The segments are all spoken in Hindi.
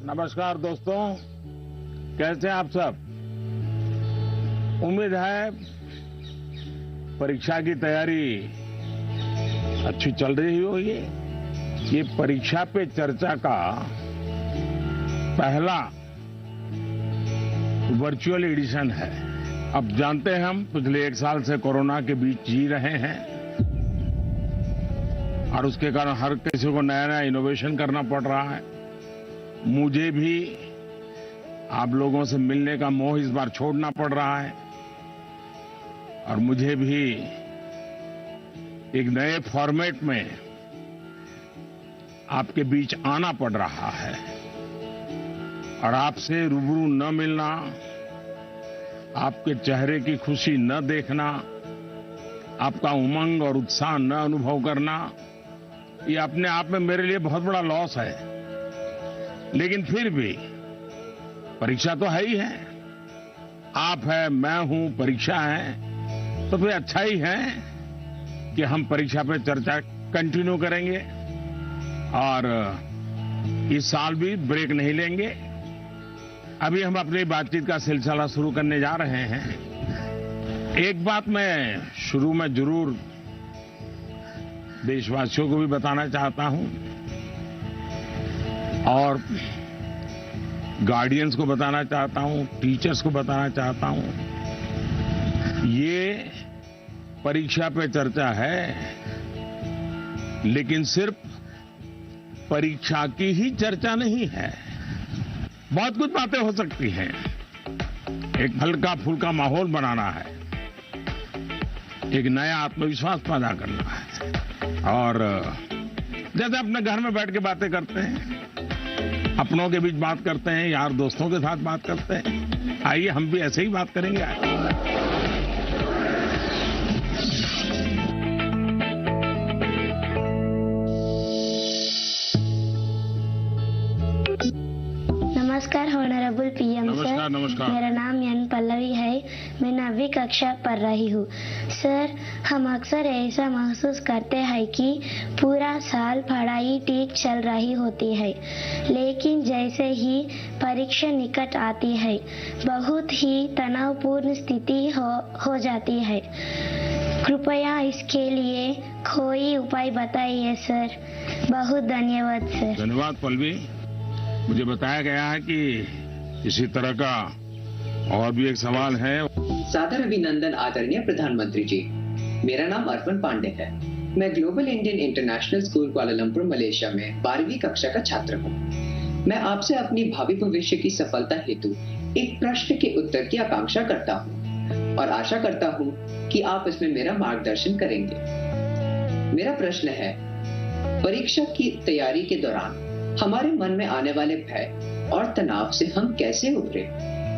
नमस्कार दोस्तों, कैसे हैं आप सब। उम्मीद है परीक्षा की तैयारी अच्छी चल रही होगी। ये परीक्षा पे चर्चा का पहला वर्चुअल एडिशन है। अब जानते हैं हम पिछले 1 साल से कोरोना के बीच जी रहे हैं और उसके कारण हर किसी को नया नया इनोवेशन करना पड़ रहा है। मुझे भी आप लोगों से मिलने का मोह इस बार छोड़ना पड़ रहा है और मुझे भी एक नए फॉर्मेट में आपके बीच आना पड़ रहा है और आपसे रूबरू न मिलना, आपके चेहरे की खुशी न देखना, आपका उमंग और उत्साह न अनुभव करना, ये अपने आप में मेरे लिए बहुत बड़ा लॉस है। लेकिन फिर भी परीक्षा तो है ही है। आप है, मैं हूं, परीक्षा है, तो फिर अच्छा ही है कि हम परीक्षा पे चर्चा कंटिन्यू करेंगे और इस साल भी ब्रेक नहीं लेंगे। अभी हम अपनी बातचीत का सिलसिला शुरू करने जा रहे हैं। एक बात मैं शुरू में जरूर देशवासियों को भी बताना चाहता हूं और गार्डियंस को बताना चाहता हूं, टीचर्स को बताना चाहता हूं। ये परीक्षा पे चर्चा है, लेकिन सिर्फ परीक्षा की ही चर्चा नहीं है। बहुत कुछ बातें हो सकती हैं। एक हल्का फुल्का माहौल बनाना है, एक नया आत्मविश्वास पैदा करना है और जैसे अपने घर में बैठ के बातें करते हैं, अपनों के बीच बात करते हैं, यार दोस्तों के साथ बात करते हैं, आइए हम भी ऐसे ही बात करेंगे। नमस्कार ऑनरेबल पीएम सर। नमस्कार। मेरा नाम एन पल्लवी है। मैं 9वीं कक्षा पढ़ रही हूँ। सर, हम अक्सर ऐसा महसूस करते हैं कि पूरा साल पढ़ाई ठीक चल रही होती है, लेकिन जैसे ही परीक्षा निकट आती है बहुत ही तनावपूर्ण स्थिति हो जाती है। कृपया इसके लिए कोई उपाय बताइए सर। बहुत धन्यवाद सर। धन्यवाद पल्लवी। मुझे बताया गया है कि इसी तरह का और भी एक सवाल है। सादर अभिनंदन आदरणीय प्रधानमंत्री जी। मेरा नाम अर्पण पांडे है। मैं global Indian international school Kuala Lumpur Malaysia में 12वीं कक्षा का छात्र हूँ। मैं आपसे अपनी भावी भविष्य की सफलता हेतु एक प्रश्न के उत्तर की आकांक्षा करता हूँ और आशा करता हूँ कि आप इसमें मेरा मार्गदर्शन करेंगे। मेरा प्रश्न है, परीक्षा की तैयारी के दौरान हमारे मन में आने वाले भय और तनाव से हम कैसे उभरे?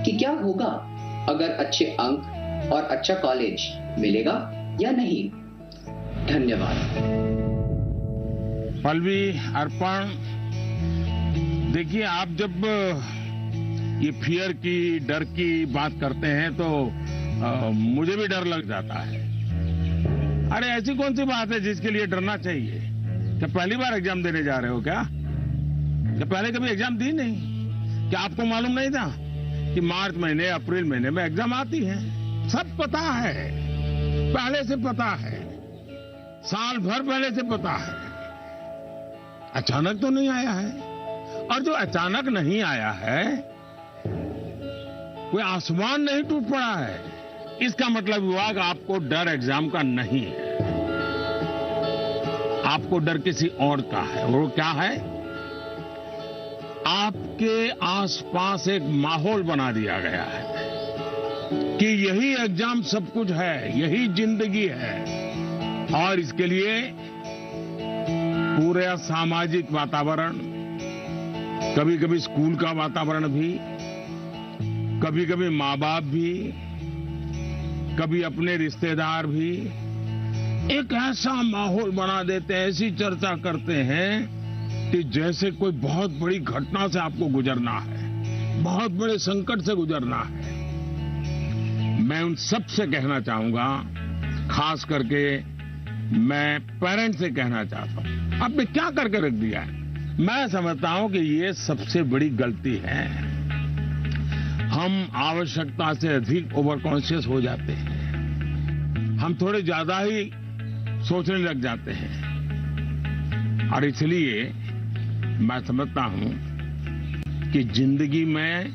कि क्या होगा अगर अच्छे अंक और अच्छा कॉलेज मिलेगा या नहीं? धन्यवाद। पल्लवी, अर्पण, देखिए, आप जब ये फियर की, डर की बात करते हैं तो मुझे भी डर लग जाता है। अरे ऐसी कौन सी बात है जिसके लिए डरना चाहिए? क्या पहली बार एग्जाम देने जा रहे हो क्या पहले कभी एग्जाम दी नहीं? क्या आपको मालूम नहीं था कि मार्च महीने, अप्रैल महीने में एग्जाम आती है? सब पता है, पहले से पता है, साल भर पहले से पता है। अचानक तो नहीं आया है। और जो अचानक नहीं आया है, कोई आसमान नहीं टूट पड़ा है। इसका मतलब हुआ कि आपको डर एग्जाम का नहीं है, आपको डर किसी और का है। वो क्या है? आपके आसपास एक माहौल बना दिया गया है कि यही एग्जाम सब कुछ है, यही जिंदगी है और इसके लिए पूरा सामाजिक वातावरण, कभी कभी स्कूल का वातावरण भी, कभी कभी माँ बाप भी, कभी अपने रिश्तेदार भी एक ऐसा माहौल बना देते हैं, ऐसी चर्चा करते हैं कि जैसे कोई बहुत बड़ी घटना से आपको गुजरना है, बहुत बड़े संकट से गुजरना है। मैं उन सब से कहना चाहूंगा, खास करके मैं पेरेंट्स से कहना चाहता हूं, आपने क्या करके रख दिया है? मैं समझता हूं कि ये सबसे बड़ी गलती है। हम आवश्यकता से अधिक ओवर कॉन्शियस हो जाते हैं, हम थोड़े ज्यादा ही सोचने लग जाते हैं, और इसलिए मैं समझता हूं कि जिंदगी में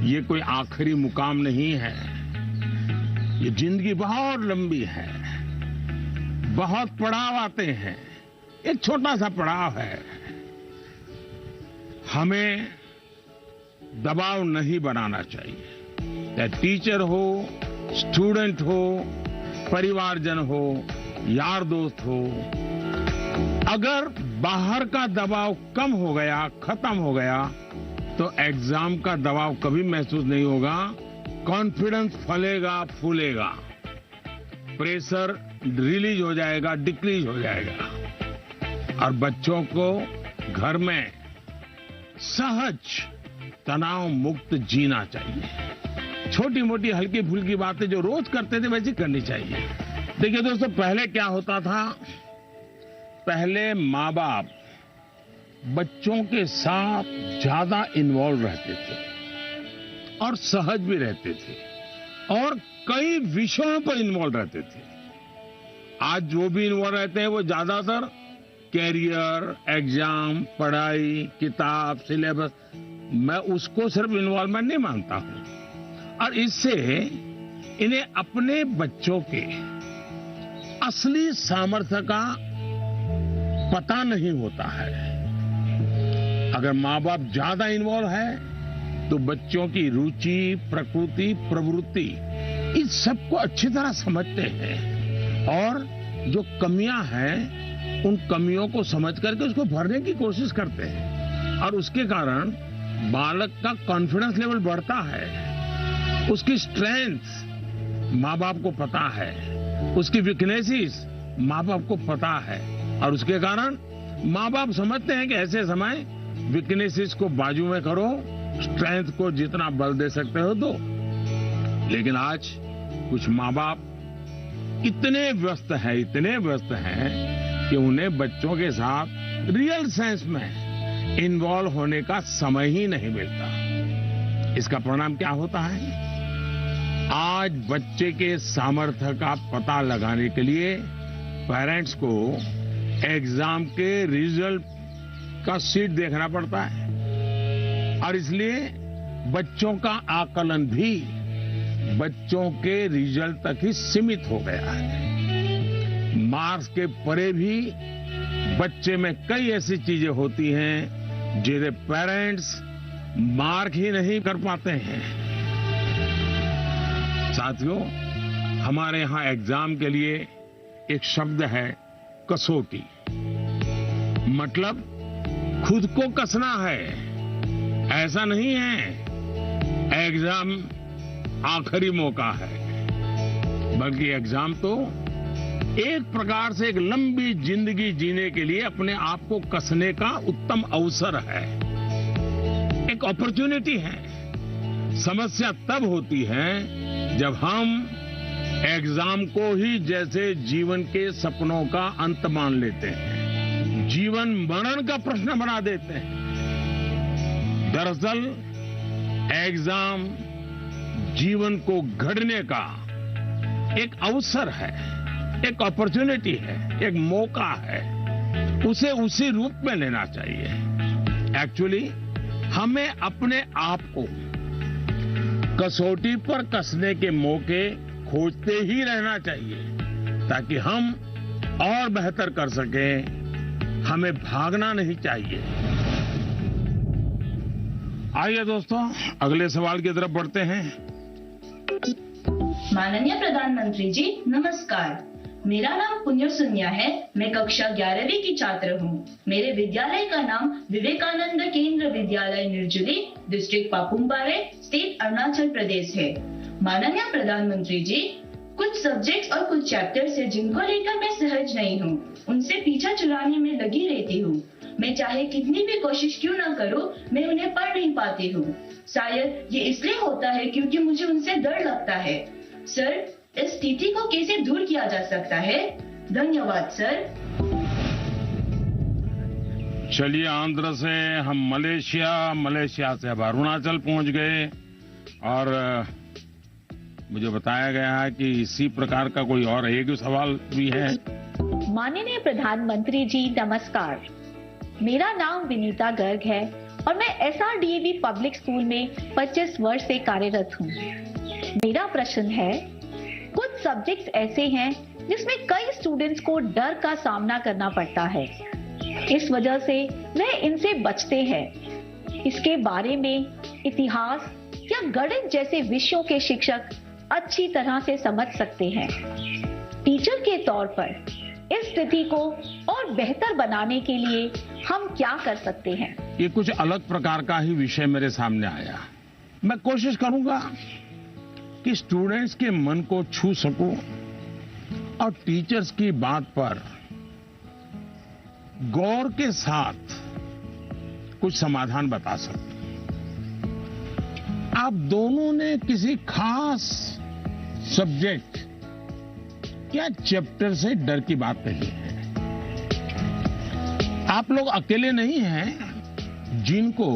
ये कोई आखिरी मुकाम नहीं है। ये जिंदगी बहुत लंबी है, बहुत पड़ाव आते हैं। एक छोटा सा पड़ाव है, हमें दबाव नहीं बनाना चाहिए। चाहे टीचर हो, स्टूडेंट हो, परिवारजन हो, यार दोस्त हो, अगर बाहर का दबाव कम हो गया, खत्म हो गया, तो एग्जाम का दबाव कभी महसूस नहीं होगा। कॉन्फिडेंस फलेगा, फूलेगा, प्रेशर रिलीज हो जाएगा, डिक्रीज हो जाएगा, और बच्चों को घर में सहज तनाव मुक्त जीना चाहिए। छोटी मोटी हल्की फुल्की बातें जो रोज करते थे वैसी करनी चाहिए। देखिए दोस्तों, पहले क्या होता था, पहले माँ बाप बच्चों के साथ ज्यादा इन्वॉल्व रहते थे और सहज भी रहते थे और कई विषयों पर इन्वॉल्व रहते थे। आज जो भी इन्वॉल्व रहते हैं वो ज्यादातर कैरियर, एग्जाम, पढ़ाई, किताब, सिलेबस, मैं उसको सिर्फ इन्वॉल्वमेंट नहीं मानता हूं, और इससे इन्हें अपने बच्चों के असली सामर्थ्य का पता नहीं होता है। अगर माँ बाप ज्यादा इन्वॉल्व है तो बच्चों की रुचि, प्रकृति, प्रवृत्ति, इस सबको अच्छी तरह समझते हैं और जो कमियां हैं उन कमियों को समझ करके उसको भरने की कोशिश करते हैं, और उसके कारण बालक का कॉन्फिडेंस लेवल बढ़ता है। उसकी स्ट्रेंथ माँ बाप को पता है, उसकी वीकनेसेस माँ बाप को पता है, और उसके कारण माँ बाप समझते हैं कि ऐसे समय वीकनेसेस को बाजू में करो, स्ट्रेंथ को जितना बल दे सकते हो दो। लेकिन आज कुछ माँ बाप इतने व्यस्त हैं कि उन्हें बच्चों के साथ रियल सेंस में इन्वॉल्व होने का समय ही नहीं मिलता। इसका परिणाम क्या होता है, आज बच्चे के सामर्थ्य का पता लगाने के लिए पेरेंट्स को एग्जाम के रिजल्ट का शीट देखना पड़ता है, और इसलिए बच्चों का आकलन भी बच्चों के रिजल्ट तक ही सीमित हो गया है। मार्क्स के परे भी बच्चे में कई ऐसी चीजें होती हैं जिन्हें पेरेंट्स मार्क ही नहीं कर पाते हैं। साथियों, हमारे यहां एग्जाम के लिए एक शब्द है कसौटी, मतलब खुद को कसना है। ऐसा नहीं है एग्जाम आखिरी मौका है, बल्कि एग्जाम तो एक प्रकार से एक लंबी जिंदगी जीने के लिए अपने आप को कसने का उत्तम अवसर है, एक अपॉर्चुनिटी है। समस्या तब होती है जब हम एग्जाम को ही जैसे जीवन के सपनों का अंत मान लेते हैं, जीवन मरण का प्रश्न बना देते हैं। दरअसल एग्जाम जीवन को गढ़ने का एक अवसर है, एक अपॉर्चुनिटी है, एक मौका है। उसे उसी रूप में लेना चाहिए। एक्चुअली हमें अपने आप को कसौटी पर कसने के मौके खोजते ही रहना चाहिए ताकि हम और बेहतर कर सकें। हमें भागना नहीं चाहिए। आइए दोस्तों, अगले सवाल की तरफ बढ़ते हैं। माननीय प्रधानमंत्री जी नमस्कार, मेरा नाम पुण्य सुन्या है। मैं कक्षा 11वीं की छात्र हूँ। मेरे विद्यालय का नाम विवेकानंद केंद्र विद्यालय निर्जुली, डिस्ट्रिक्ट पापुमपारे, स्टेट अरुणाचल प्रदेश है। माननीय प्रधानमंत्री जी, कुछ सब्जेक्ट्स और कुछ चैप्टर्स है जिनको लेकर मैं सहज नहीं हूँ, उनसे पीछा छुड़ाने में लगी रहती हूँ। मैं चाहे कितनी भी कोशिश क्यों ना करूँ, मैं उन्हें पढ़ नहीं पाती हूँ। शायद ये इसलिए होता है क्योंकि मुझे उनसे डर लगता है। सर, इस स्थिति को कैसे दूर किया जा सकता है? धन्यवाद सर। चलिए, आंध्र से हम मलेशिया से अब अरुणाचल पहुंच गए और मुझे बताया गया है कि इसी प्रकार का कोई और एक सवाल भी है। माननीय प्रधानमंत्री जी नमस्कार, मेरा नाम विनीता गर्ग है और मैं SRDAV पब्लिक स्कूल में 25 वर्ष से कार्यरत हूँ। मेरा प्रश्न है, कुछ सब्जेक्ट्स ऐसे हैं जिसमें कई स्टूडेंट्स को डर का सामना करना पड़ता है, इस वजह से वह इनसे बचते हैं। इसके बारे में इतिहास या गणित जैसे विषयों के शिक्षक अच्छी तरह से समझ सकते हैं। टीचर के तौर पर इस स्थिति को और बेहतर बनाने के लिए हम क्या कर सकते हैं? ये कुछ अलग प्रकार का ही विषय मेरे सामने आया। मैं कोशिश करूंगा कि स्टूडेंट्स के मन को छू सकूं और टीचर्स की बात पर गौर के साथ कुछ समाधान बता सकूं। आप दोनों ने किसी खास सब्जेक्ट या चैप्टर से डर की बात कही है। आप लोग अकेले नहीं हैं जिनको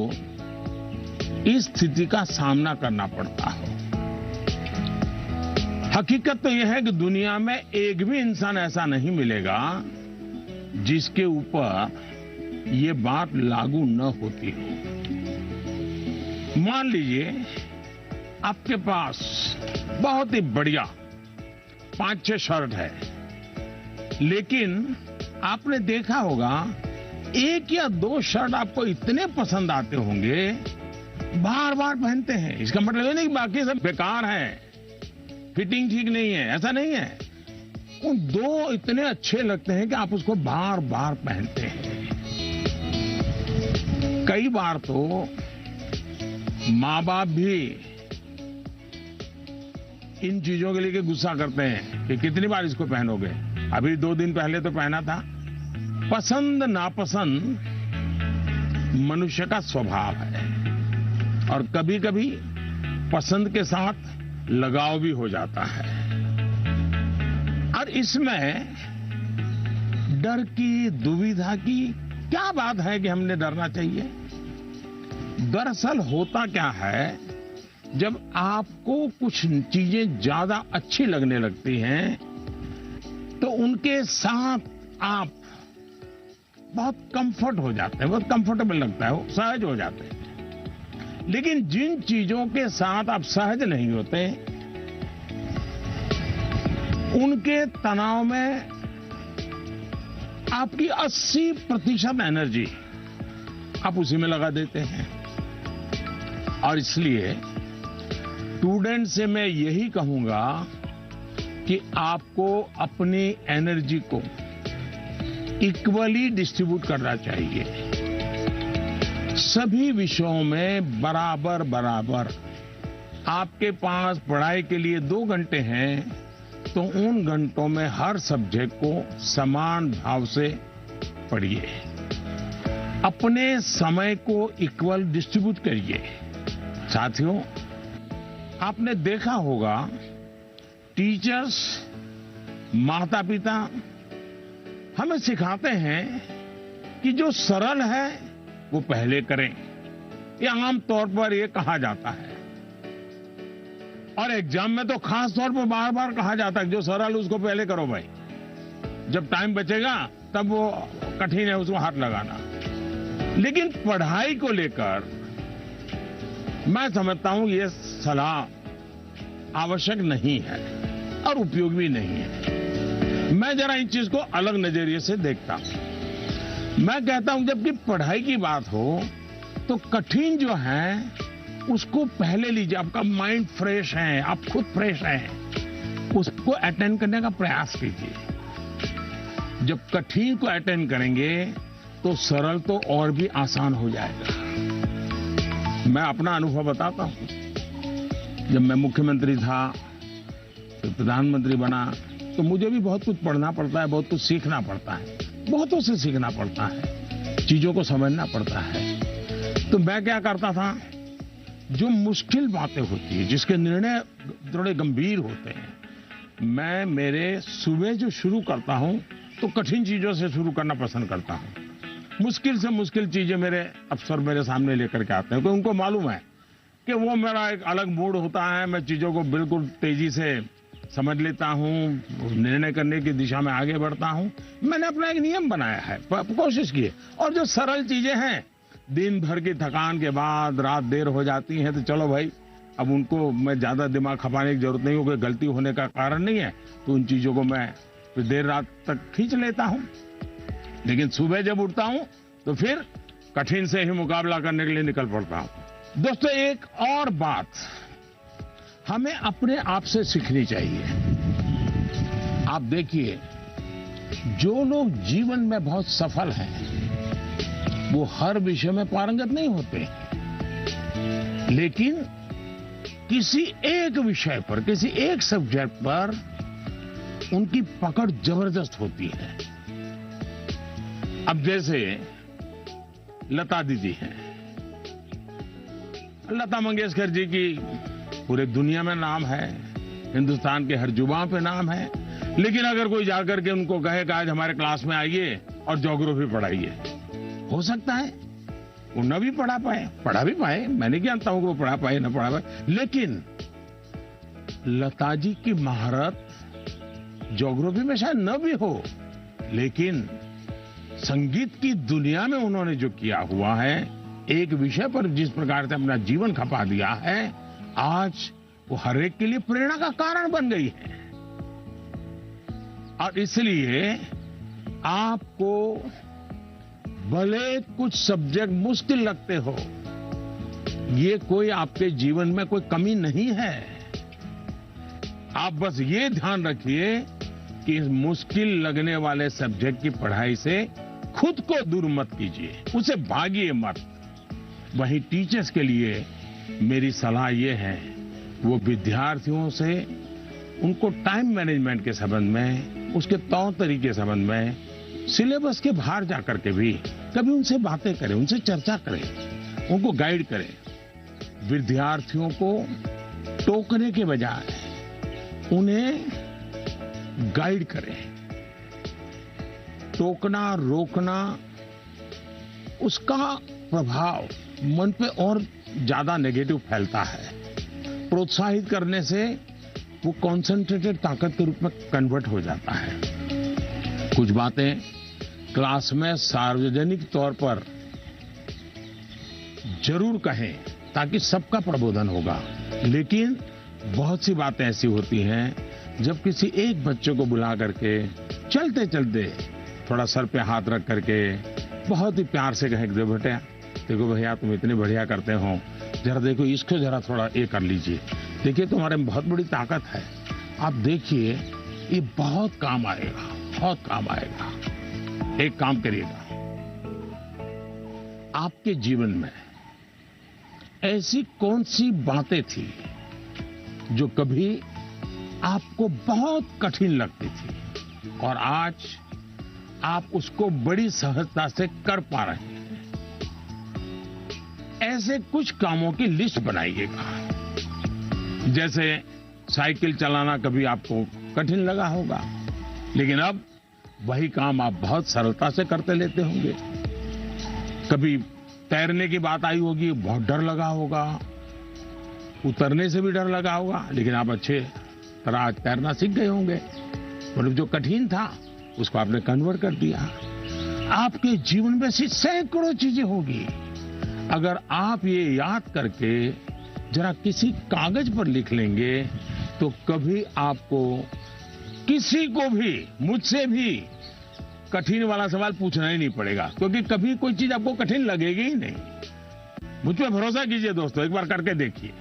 इस स्थिति का सामना करना पड़ता हो। हकीकत तो यह है कि दुनिया में एक भी इंसान ऐसा नहीं मिलेगा जिसके ऊपर ये बात लागू न होती हो। मान लीजिए आपके पास बहुत ही बढ़िया 5-6 शर्ट है, लेकिन आपने देखा होगा 1 या 2 शर्ट आपको इतने पसंद आते होंगे, बार बार पहनते हैं। इसका मतलब ये नहीं कि बाकी सब बेकार है, फिटिंग ठीक नहीं है, ऐसा नहीं है। उन 2 इतने अच्छे लगते हैं कि आप उसको बार बार पहनते हैं। कई बार तो माँ बाप भी इन चीजों के लिए गुस्सा करते हैं कि कितनी बार इसको पहनोगे। अभी 2 दिन पहले तो पहना था। पसंद नापसंद मनुष्य का स्वभाव है और कभी कभी पसंद के साथ लगाव भी हो जाता है। और इसमें डर की, दुविधा की क्या बात है कि हमने डरना चाहिए? दरअसल होता क्या है, जब आपको कुछ चीजें ज्यादा अच्छी लगने लगती हैं तो उनके साथ आप बहुत कंफर्ट हो जाते हैं, बहुत कंफर्टेबल लगता है, वो सहज हो जाते हैं। लेकिन जिन चीजों के साथ आप सहज नहीं होते, उनके तनाव में आपकी 80% एनर्जी आप उसी में लगा देते हैं। और इसलिए स्टूडेंट से मैं यही कहूंगा कि आपको अपनी एनर्जी को इक्वली डिस्ट्रीब्यूट करना चाहिए। सभी विषयों में बराबर बराबर। आपके पास पढ़ाई के लिए 2 घंटे हैं तो उन घंटों में हर सब्जेक्ट को समान भाव से पढ़िए। अपने समय को इक्वल डिस्ट्रीब्यूट करिए। साथियों, आपने देखा होगा टीचर्स, माता पिता हमें सिखाते हैं कि जो सरल है वो पहले करें। ये आम तौर पर ये कहा जाता है और एग्जाम में तो खास तौर पर बार बार कहा जाता है जो सरल उसको पहले करो भाई, जब टाइम बचेगा तब वो कठिन है उसको हाथ लगाना। लेकिन पढ़ाई को लेकर मैं समझता हूं ये सलाह आवश्यक नहीं है और उपयोगी भी नहीं है। मैं जरा इस चीज को अलग नजरिए से देखता हूं। मैं कहता हूं जबकि पढ़ाई की बात हो तो कठिन जो है उसको पहले लीजिए। आपका माइंड फ्रेश है, आप खुद फ्रेश हैं, उसको अटेंड करने का प्रयास कीजिए। जब कठिन को अटेंड करेंगे तो सरल तो और भी आसान हो जाएगा। मैं अपना अनुभव बताता हूं। जब मैं मुख्यमंत्री था, फिर प्रधानमंत्री बना, तो मुझे भी बहुत कुछ पढ़ना पड़ता है, बहुत कुछ सीखना पड़ता है, बहुतों से सीखना पड़ता है, चीजों को समझना पड़ता है। तो मैं क्या करता था, जो मुश्किल बातें होती है, जिसके निर्णय थोड़े गंभीर होते हैं, मैं मेरे सुबह जो शुरू करता हूं तो कठिन चीजों से शुरू करना पसंद करता हूं। मुश्किल से मुश्किल चीजें मेरे अफसर मेरे सामने लेकर के आते हैं, क्योंकि उनको मालूम है कि वो मेरा एक अलग मूड होता है, मैं चीजों को बिल्कुल तेजी से समझ लेता हूँ, निर्णय करने की दिशा में आगे बढ़ता हूँ। मैंने अपना एक नियम बनाया है, कोशिश की है। और जो सरल चीजें हैं, दिन भर की थकान के बाद रात देर हो जाती है, तो चलो भाई अब उनको मैं ज्यादा दिमाग खपाने की जरूरत नहीं हो, कोई गलती होने का कारण नहीं है, तो उन चीजों को मैं फिर देर रात तक खींच लेता हूँ। लेकिन सुबह जब उठता हूँ तो फिर कठिन से ही मुकाबला करने के लिए निकल पड़ता हूँ। दोस्तों, एक और बात हमें अपने आप से सीखनी चाहिए। आप देखिए, जो लोग जीवन में बहुत सफल हैं, वो हर विषय में पारंगत नहीं होते, लेकिन किसी एक विषय पर, किसी एक सब्जेक्ट पर उनकी पकड़ जबरदस्त होती है। अब जैसे लता दीदी हैं, लता मंगेशकर जी की पूरे दुनिया में नाम है, हिंदुस्तान के हर जुबान पे नाम है, लेकिन अगर कोई जाकर के उनको कहे कि आज हमारे क्लास में आइए और ज्योग्राफी पढ़ाइए, हो सकता है वो न भी पढ़ा भी पाए, मैं नहीं जानता हूं कि वो पढ़ा पाए न पढ़ा पाए, लेकिन लता जी की महारत ज्योग्राफी में शायद न भी हो, लेकिन संगीत की दुनिया में उन्होंने जो किया हुआ है, एक विषय पर जिस प्रकार से अपना जीवन खपा दिया है, आज वो हर एक के लिए प्रेरणा का कारण बन गई है। और इसलिए आपको भले कुछ सब्जेक्ट मुश्किल लगते हो, ये कोई आपके जीवन में कोई कमी नहीं है। आप बस ये ध्यान रखिए कि इस मुश्किल लगने वाले सब्जेक्ट की पढ़ाई से खुद को दूर मत कीजिए, उसे भागिए मत। वहीं टीचर्स के लिए मेरी सलाह ये है, वो विद्यार्थियों से उनको टाइम मैनेजमेंट के संबंध में, उसके तौर तरीके के संबंध में, सिलेबस के बाहर जाकर के भी कभी उनसे बातें करें, उनसे चर्चा करें, उनको गाइड करें। विद्यार्थियों को टोकने के बजाय उन्हें गाइड करें। टोकना, रोकना, उसका प्रभाव मन पे और ज्यादा नेगेटिव फैलता है। प्रोत्साहित करने से वो कॉन्सेंट्रेटेड ताकत के रूप में कन्वर्ट हो जाता है। कुछ बातें क्लास में सार्वजनिक तौर पर जरूर कहें ताकि सबका प्रबोधन होगा, लेकिन बहुत सी बातें ऐसी होती हैं जब किसी एक बच्चे को बुला करके चलते चलते थोड़ा सर पे हाथ रख करके बहुत ही प्यार से कहें, बेटा देखो भैया तुम इतनी बढ़िया करते हो, जरा देखो इसको जरा थोड़ा ये कर लीजिए, देखिए तुम्हारे में बहुत बड़ी ताकत है, आप देखिए ये बहुत काम आएगा, बहुत काम आएगा। एक काम करिएगा, आपके जीवन में ऐसी कौन सी बातें थी जो कभी आपको बहुत कठिन लगती थी और आज आप उसको बड़ी सहजता से कर पा रहे हैं? ऐसे कुछ कामों की लिस्ट बनाइएगा। जैसे साइकिल चलाना कभी आपको कठिन लगा होगा, लेकिन अब वही काम आप बहुत सरलता से करते लेते होंगे। कभी तैरने की बात आई होगी, बहुत डर लगा होगा, उतरने से भी डर लगा होगा, लेकिन आप अच्छे तरह आज तैरना सीख गए होंगे। मतलब जो कठिन था उसको आपने कन्वर्ट कर दिया। आपके जीवन में ऐसी सैकड़ों चीजें होगी, अगर आप ये याद करके जरा किसी कागज पर लिख लेंगे तो कभी आपको किसी को भी, मुझसे भी कठिन वाला सवाल पूछना ही नहीं पड़ेगा, क्योंकि कभी कोई चीज आपको कठिन लगेगी ही नहीं। मुझ पर भरोसा कीजिए दोस्तों, एक बार करके देखिए।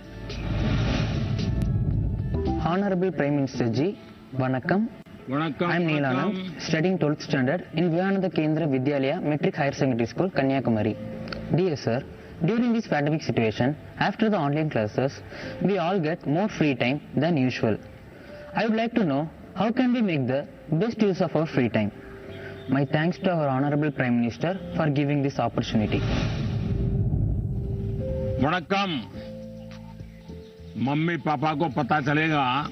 Honorable Prime Minister Ji, Vanakkam. Vanakkam. I am Neelanand, studying 12th standard in Vivekananda Kendra Vidyalaya Metric Higher Secondary School, Kanyakumari. Dear sir, during this pandemic situation, after the online classes, we all get more free time than usual. I would like to know how can we make the best use of our free time. My thanks to our Honorable Prime Minister for giving this opportunity. Vanakkam. Mummy papa को पता चलेगा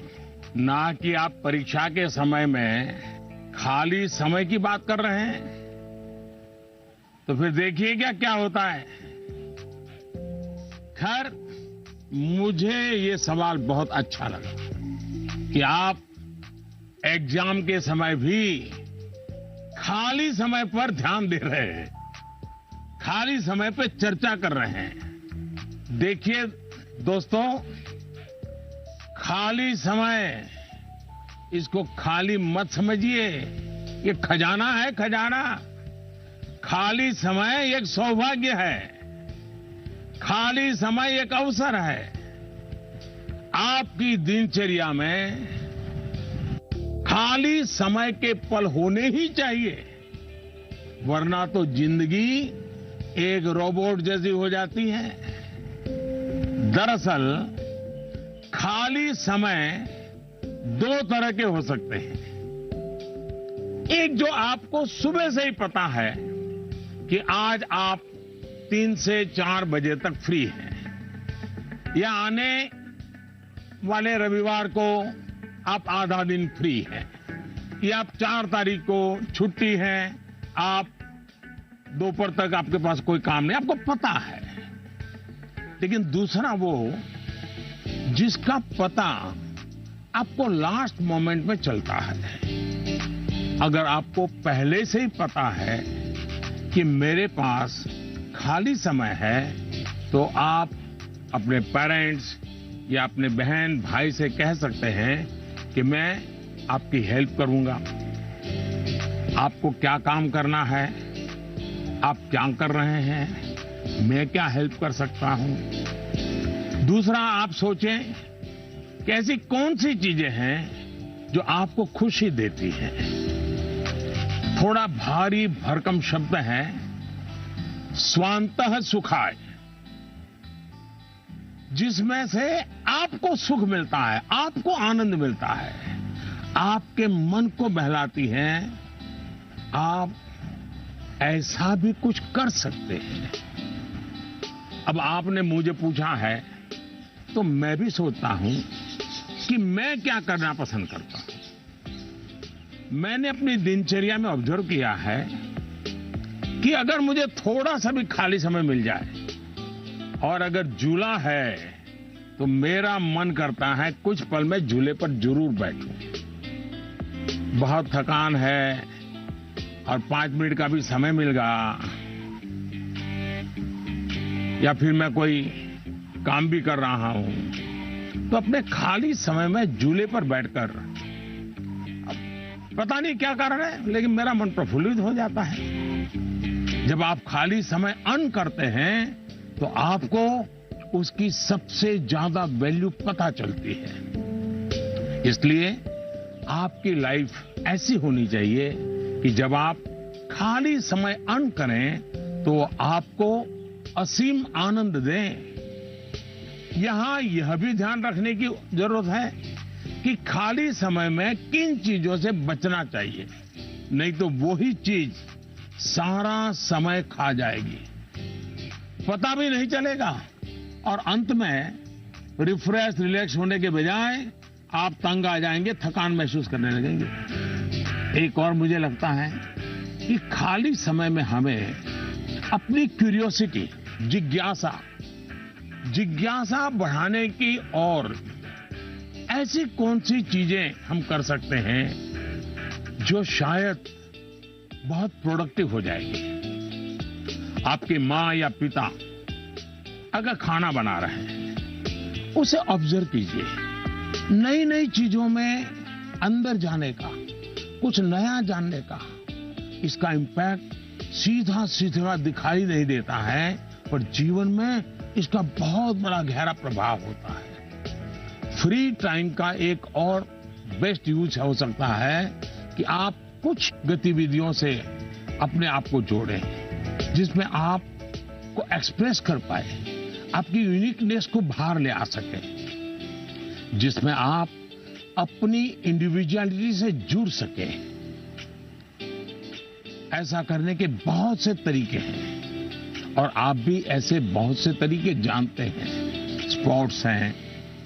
ना कि आप परीक्षा के समय में खाली समय की बात कर रहे हैं। तो फिर देखिए क्या होता है। खैर, मुझे ये सवाल बहुत अच्छा लगा कि आप एग्जाम के समय भी खाली समय पर ध्यान दे रहे हैं, खाली समय पर चर्चा कर रहे हैं। देखिए दोस्तों, खाली समय, इसको खाली मत समझिए, ये खजाना है, खजाना। खाली समय एक सौभाग्य है, खाली समय एक अवसर है। आपकी दिनचर्या में खाली समय के पल होने ही चाहिए, वरना तो जिंदगी एक रोबोट जैसी हो जाती है। दरअसल खाली समय दो तरह के हो सकते हैं। एक जो आपको सुबह से ही पता है कि आज आप 3 से 4 बजे तक फ्री हैं, या आने वाले रविवार को आप आधा दिन फ्री हैं, या आप 4 तारीख को छुट्टी है, आप दोपहर तक आपके पास कोई काम नहीं, आपको पता है। लेकिन दूसरा वो जिसका पता आपको लास्ट मोमेंट में चलता है। अगर आपको पहले से ही पता है कि मेरे पास खाली समय है, तो आप अपने पेरेंट्स या अपने बहन भाई से कह सकते हैं कि मैं आपकी हेल्प करूंगा। आपको क्या काम करना है, आप क्या कर रहे हैं, मैं क्या हेल्प कर सकता हूं। दूसरा, आप सोचें कि ऐसी कौन सी चीजें हैं जो आपको खुशी देती हैं। थोड़ा भारी भरकम शब्द है स्वांतः सुखाय, जिसमें से आपको सुख मिलता है, आपको आनंद मिलता है, आपके मन को बहलाती हैं। आप ऐसा भी कुछ कर सकते हैं। अब आपने मुझे पूछा है तो मैं भी सोचता हूं कि मैं क्या करना पसंद करता हूं। मैंने अपनी दिनचर्या में ऑब्जर्व किया है कि अगर मुझे थोड़ा सा भी खाली समय मिल जाए और अगर झूला है तो मेरा मन करता है कुछ पल में झूले पर जरूर बैठूं। बहुत थकान है और 5 मिनट का भी समय मिल गया, या फिर मैं कोई काम भी कर रहा हूं, तो अपने खाली समय में झूले पर बैठकर, पता नहीं क्या कारण है, लेकिन मेरा मन प्रफुल्लित हो जाता है। जब आप खाली समय अर्न करते हैं तो आपको उसकी सबसे ज्यादा वैल्यू पता चलती है। इसलिए आपकी लाइफ ऐसी होनी चाहिए कि जब आप खाली समय अर्न करें तो आपको असीम आनंद दें। यहां यह भी ध्यान रखने की जरूरत है कि खाली समय में किन चीजों से बचना चाहिए, नहीं तो वही चीज सारा समय खा जाएगी, पता भी नहीं चलेगा, और अंत में रिफ्रेश रिलैक्स होने के बजाय आप तंग आ जाएंगे, थकान महसूस करने लगेंगे। एक और मुझे लगता है कि खाली समय में हमें अपनी क्यूरियोसिटी, जिज्ञासा बढ़ाने की और ऐसी कौन सी चीजें हम कर सकते हैं जो शायद बहुत प्रोडक्टिव हो जाएगी। आपकी माँ या पिता अगर खाना बना रहे हैं, उसे ऑब्जर्व कीजिए। नई नई चीजों में अंदर जाने का, कुछ नया जानने का, इसका इम्पैक्ट सीधा सीधा दिखाई नहीं देता है, पर जीवन में इसका बहुत बड़ा गहरा प्रभाव होता है। फ्री टाइम का एक और बेस्ट यूज हो सकता है कि आप कुछ गतिविधियों से अपने आप को जोड़ें, जिसमें आप को एक्सप्रेस कर पाए, आपकी यूनिकनेस को बाहर ले आ सके, जिसमें आप अपनी इंडिविजुअलिटी से जुड़ सके। ऐसा करने के बहुत से तरीके हैं और आप भी ऐसे बहुत से तरीके जानते हैं। स्पोर्ट्स हैं,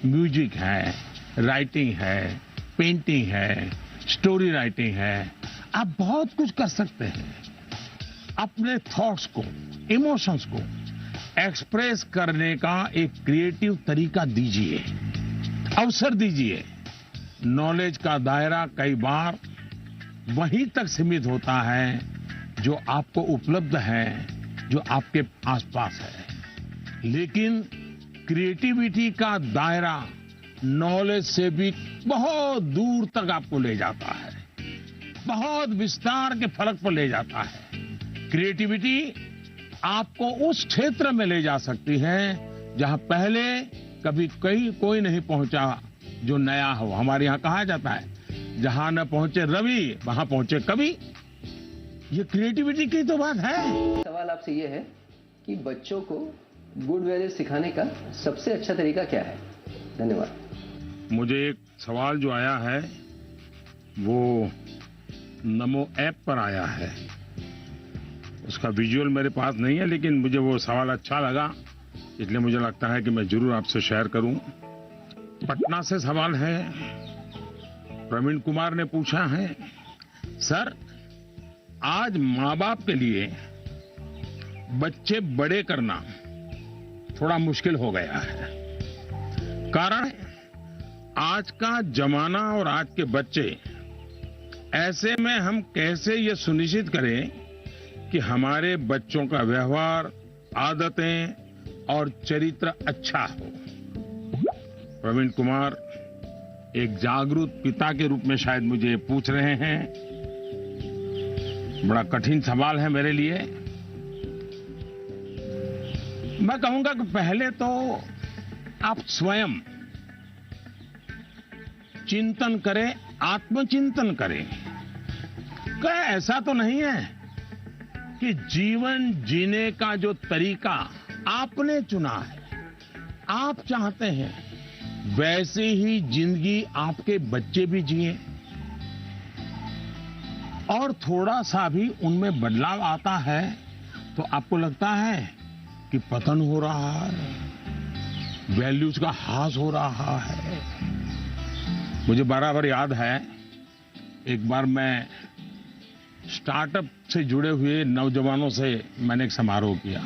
म्यूजिक है, राइटिंग है, पेंटिंग है, स्टोरी राइटिंग है, आप बहुत कुछ कर सकते हैं। अपने थॉट्स को, इमोशंस को एक्सप्रेस करने का एक क्रिएटिव तरीका दीजिए, अवसर दीजिए। नॉलेज का दायरा कई बार वहीं तक सीमित होता है जो आपको उपलब्ध है, जो आपके आसपास है, लेकिन क्रिएटिविटी का दायरा नॉलेज से भी बहुत दूर तक आपको ले जाता है, बहुत विस्तार के फलक पर ले जाता है। क्रिएटिविटी आपको उस क्षेत्र में ले जा सकती है जहां पहले कभी कोई नहीं पहुंचा जो नया हो। हमारे यहां कहा जाता है, जहां न पहुंचे रवि वहां पहुंचे कवि। ये क्रिएटिविटी की तो बात है। सवाल आपसे ये है कि बच्चों को गुड वैल्यूज सिखाने का सबसे अच्छा तरीका क्या है? धन्यवाद। मुझे एक सवाल जो आया है वो नमो ऐप पर आया है। उसका विजुअल मेरे पास नहीं है, लेकिन मुझे वो सवाल अच्छा लगा, इसलिए मुझे लगता है कि मैं जरूर आपसे शेयर करूं। पटना से सवाल है, प्रवीण कुमार ने पूछा है, सर आज माँ बाप के लिए बच्चे बड़े करना थोड़ा मुश्किल हो गया है। कारण आज का जमाना और आज के बच्चे, ऐसे में हम कैसे ये सुनिश्चित करें कि हमारे बच्चों का व्यवहार, आदतें और चरित्र अच्छा हो। प्रवीण कुमार एक जागरूक पिता के रूप में शायद मुझे पूछ रहे हैं। बड़ा कठिन सवाल है मेरे लिए। मैं कहूंगा कि पहले तो आप स्वयं चिंतन करें, आत्मचिंतन करें। क्या ऐसा तो नहीं है कि जीवन जीने का जो तरीका आपने चुना है, आप चाहते हैं वैसे ही जिंदगी आपके बच्चे भी जिए और थोड़ा सा भी उनमें बदलाव आता है तो आपको लगता है कि पतन हो रहा है, वैल्यूज का ह्रास हो रहा है। मुझे बराबर याद है, एक बार मैं स्टार्टअप से जुड़े हुए नौजवानों से मैंने एक समारोह किया,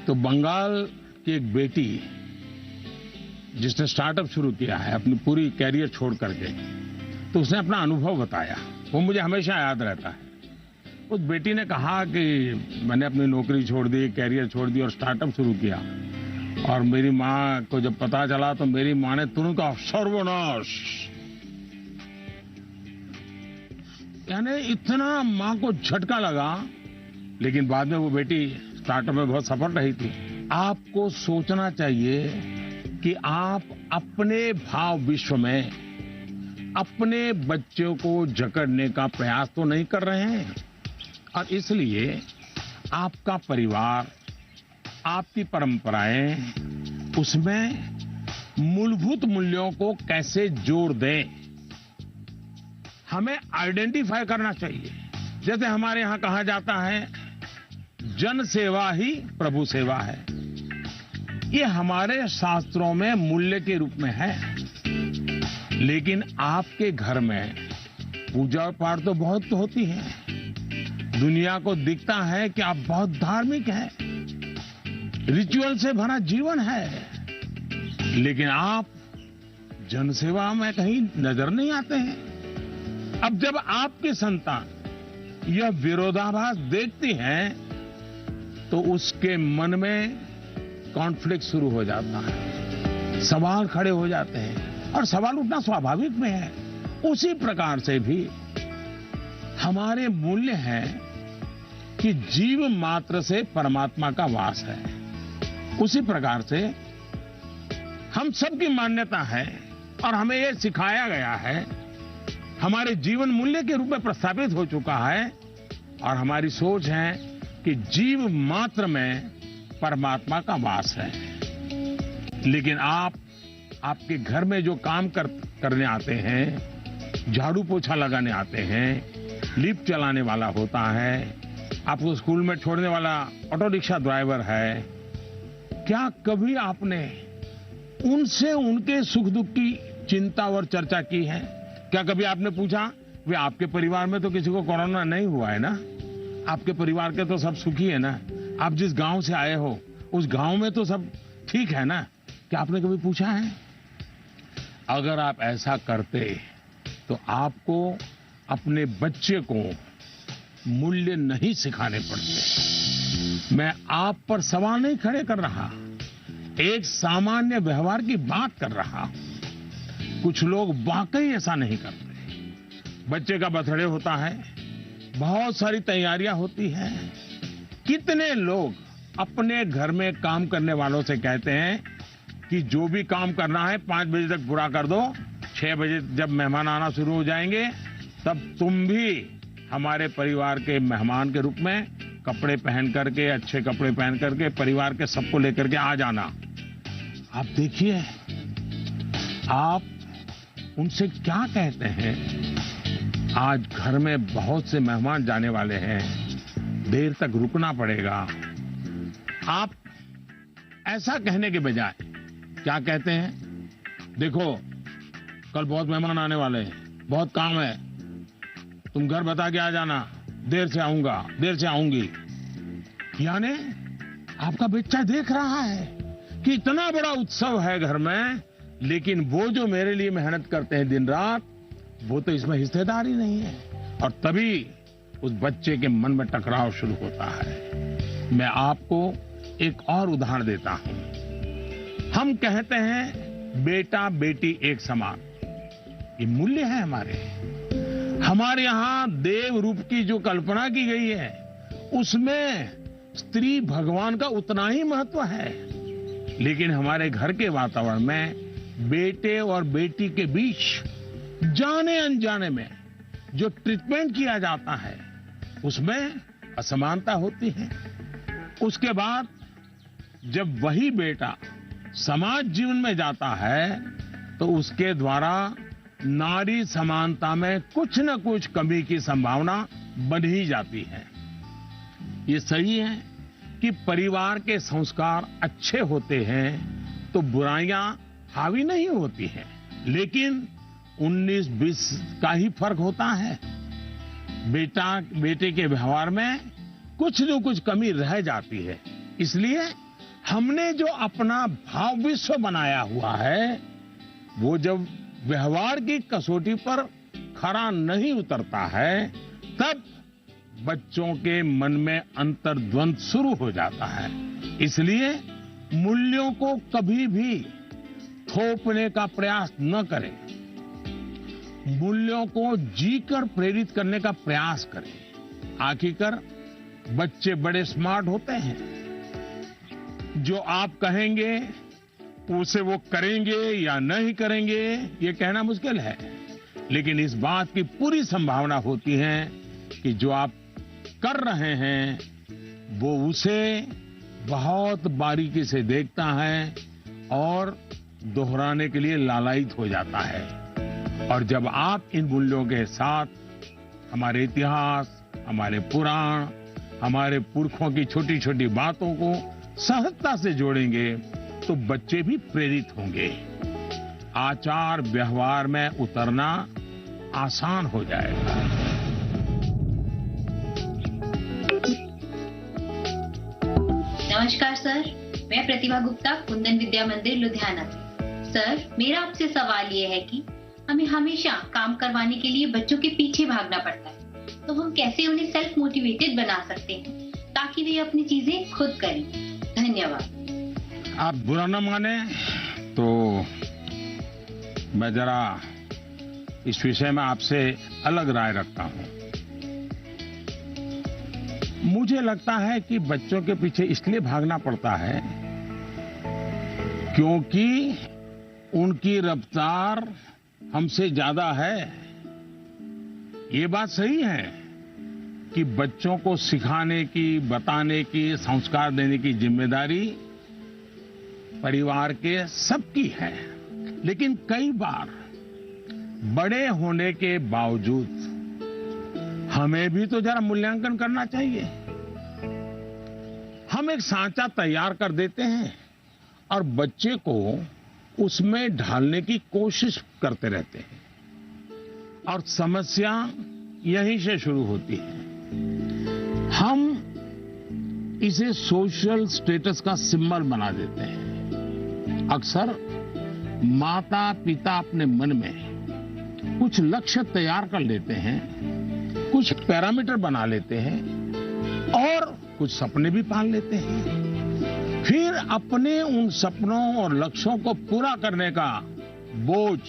तो बंगाल की एक बेटी जिसने स्टार्टअप शुरू किया है अपनी पूरी कैरियर छोड़ करके, तो उसने अपना अनुभव बताया, वो मुझे हमेशा याद रहता है। उस बेटी ने कहा कि मैंने अपनी नौकरी छोड़ दी, कैरियर छोड़ दी और स्टार्टअप शुरू किया, और मेरी माँ को जब पता चला तो मेरी माँ ने तुरंत कहा सर्वनाश। यानी इतना माँ को झटका लगा, लेकिन बाद में वो बेटी स्टार्टअप में बहुत सफल रही थी। आपको सोचना चाहिए कि आप अपने भाव विश्व में अपने बच्चों को जकड़ने का प्रयास तो नहीं कर रहे हैं, और इसलिए आपका परिवार, आपकी परंपराएं, उसमें मूलभूत मूल्यों को कैसे जोड़ दें, हमें आइडेंटिफाई करना चाहिए। जैसे हमारे यहां कहा जाता है, जन सेवा ही प्रभु सेवा है। ये हमारे शास्त्रों में मूल्य के रूप में है, लेकिन आपके घर में पूजा पाठ तो बहुत होती है। दुनिया को दिखता है कि आप बहुत धार्मिक हैं, रिचुअल से भरा जीवन है, लेकिन आप जनसेवा में कहीं नजर नहीं आते हैं। अब जब आपकी संतान यह विरोधाभास देखती है तो उसके मन में कॉन्फ्लिक्ट शुरू हो जाता है, सवाल खड़े हो जाते हैं, और सवाल उठना स्वाभाविक में है। उसी प्रकार से भी हमारे मूल्य हैं कि जीव मात्र से परमात्मा का वास है। उसी प्रकार से हम सबकी मान्यता है और हमें यह सिखाया गया है, हमारे जीवन मूल्य के रूप में प्रस्थापित हो चुका है, और हमारी सोच है कि जीव मात्र में परमात्मा का वास है। लेकिन आपके घर में जो काम करने आते हैं, झाड़ू पोछा लगाने आते हैं, लिफ्ट चलाने वाला होता है, आपको स्कूल में छोड़ने वाला ऑटो रिक्शा ड्राइवर है, क्या कभी आपने उनसे उनके सुख दुख की चिंता और चर्चा की है? क्या कभी आपने पूछा, वे आपके परिवार में तो किसी को कोरोना नहीं हुआ है ना? आपके परिवार के तो सब सुखी है ना? आप जिस गांव से आए हो उस गांव में तो सब ठीक है ना? क्या आपने कभी पूछा है? अगर आप ऐसा करते तो आपको अपने बच्चे को मूल्य नहीं सिखाने पड़ते। मैं आप पर सवाल नहीं खड़े कर रहा, एक सामान्य व्यवहार की बात कर रहा हूं। कुछ लोग वाकई ऐसा नहीं करते। बच्चे का बर्थडे होता है, बहुत सारी तैयारियां होती हैं। कितने लोग अपने घर में काम करने वालों से कहते हैं कि जो भी काम करना है 5 बजे तक पूरा कर दो, 6 बजे जब मेहमान आना शुरू हो जाएंगे तब तुम भी हमारे परिवार के मेहमान के रूप में कपड़े पहन करके, अच्छे कपड़े पहन करके परिवार के सबको लेकर के आ जाना। आप देखिए, आप उनसे क्या कहते हैं? आज घर में बहुत से मेहमान जाने वाले हैं, देर तक रुकना पड़ेगा। आप ऐसा कहने के बजाय क्या कहते हैं? देखो, कल बहुत मेहमान आने वाले हैं, बहुत काम है, तुम घर बता के आ जाना, देर से आऊंगा, देर से आऊंगी। यानी आपका बच्चा देख रहा है कि इतना बड़ा उत्सव है घर में, लेकिन वो जो मेरे लिए मेहनत करते हैं दिन रात, वो तो इसमें हिस्सेदार ही नहीं है। और तभी उस बच्चे के मन में टकराव शुरू होता है। मैं आपको एक और उदाहरण देता हूं। हम कहते हैं बेटा बेटी एक समान, ये मूल्य है हमारे यहां देव रूप की जो कल्पना की गई है उसमें स्त्री भगवान का उतना ही महत्व है। लेकिन हमारे घर के वातावरण में बेटे और बेटी के बीच जाने अनजाने में जो ट्रीटमेंट किया जाता है उसमें असमानता होती है। उसके बाद जब वही बेटा समाज जीवन में जाता है तो उसके द्वारा नारी समानता में कुछ न कुछ कमी की संभावना बन ही जाती है। ये सही है कि परिवार के संस्कार अच्छे होते हैं तो बुराइयां हावी नहीं होती हैं, लेकिन 19-20 का ही फर्क होता है। बेटे के व्यवहार में कुछ न कुछ कमी रह जाती है। इसलिए हमने जो अपना भाव विश्व बनाया हुआ है वो जब व्यवहार की कसौटी पर खरा नहीं उतरता है तब बच्चों के मन में अंतर्द्वंद शुरू हो जाता है। इसलिए मूल्यों को कभी भी थोपने का प्रयास न करें, मूल्यों को जीकर प्रेरित करने का प्रयास करें। आखिरकार बच्चे बड़े स्मार्ट होते हैं, जो आप कहेंगे उसे वो करेंगे या नहीं करेंगे ये कहना मुश्किल है, लेकिन इस बात की पूरी संभावना होती है कि जो आप कर रहे हैं वो उसे बहुत बारीकी से देखता है और दोहराने के लिए लालायित हो जाता है। और जब आप इन मूल्यों के साथ हमारे इतिहास, हमारे पुराण, हमारे पुरखों की छोटी छोटी बातों को सहजता से जोड़ेंगे तो बच्चे भी प्रेरित होंगे। आचार व्यवहार में उतरना आसान हो जाएगा। नमस्कार सर, मैं प्रतिभा गुप्ता, कुंदन विद्या मंदिर लुधियाना से। सर, मेरा आपसे सवाल ये है कि हमें हमेशा काम करवाने के लिए बच्चों के पीछे भागना पड़ता है, तो हम कैसे उन्हें सेल्फ मोटिवेटेड बना सकते हैं ताकि वे अपनी चीजें खुद करें? धन्यवाद। आप बुरा न माने तो मैं जरा इस विषय में आपसे अलग राय रखता हूं। मुझे लगता है कि बच्चों के पीछे इसलिए भागना पड़ता है क्योंकि उनकी रफ्तार हमसे ज्यादा है। ये बात सही है कि बच्चों को सिखाने की, बताने की, संस्कार देने की जिम्मेदारी परिवार के सबकी है, लेकिन कई बार बड़े होने के बावजूद हमें भी तो जरा मूल्यांकन करना चाहिए। हम एक सांचा तैयार कर देते हैं और बच्चे को उसमें ढालने की कोशिश करते रहते हैं और समस्या यहीं से शुरू होती है। हम इसे सोशल स्टेटस का सिंबल बना देते हैं। अक्सर माता पिता अपने मन में कुछ लक्ष्य तैयार कर लेते हैं, कुछ पैरामीटर बना लेते हैं और कुछ सपने भी पाल लेते हैं। फिर अपने उन सपनों और लक्ष्यों को पूरा करने का बोझ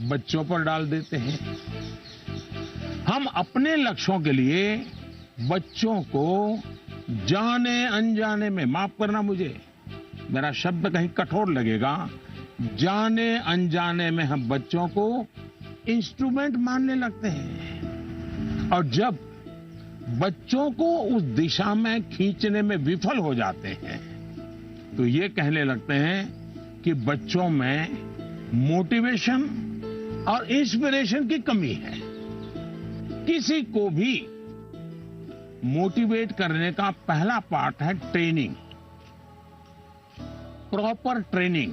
बच्चों पर डाल देते हैं। हम अपने लक्ष्यों के लिए बच्चों को जाने अनजाने में, माफ करना मुझे मेरा शब्द कहीं कठोर लगेगा, जाने अनजाने में हम बच्चों को इंस्ट्रूमेंट मानने लगते हैं। और जब बच्चों को उस दिशा में खींचने में विफल हो जाते हैं तो ये कहने लगते हैं कि बच्चों में मोटिवेशन और इंस्पिरेशन की कमी है। किसी को भी मोटिवेट करने का पहला पार्ट है ट्रेनिंग, प्रॉपर ट्रेनिंग।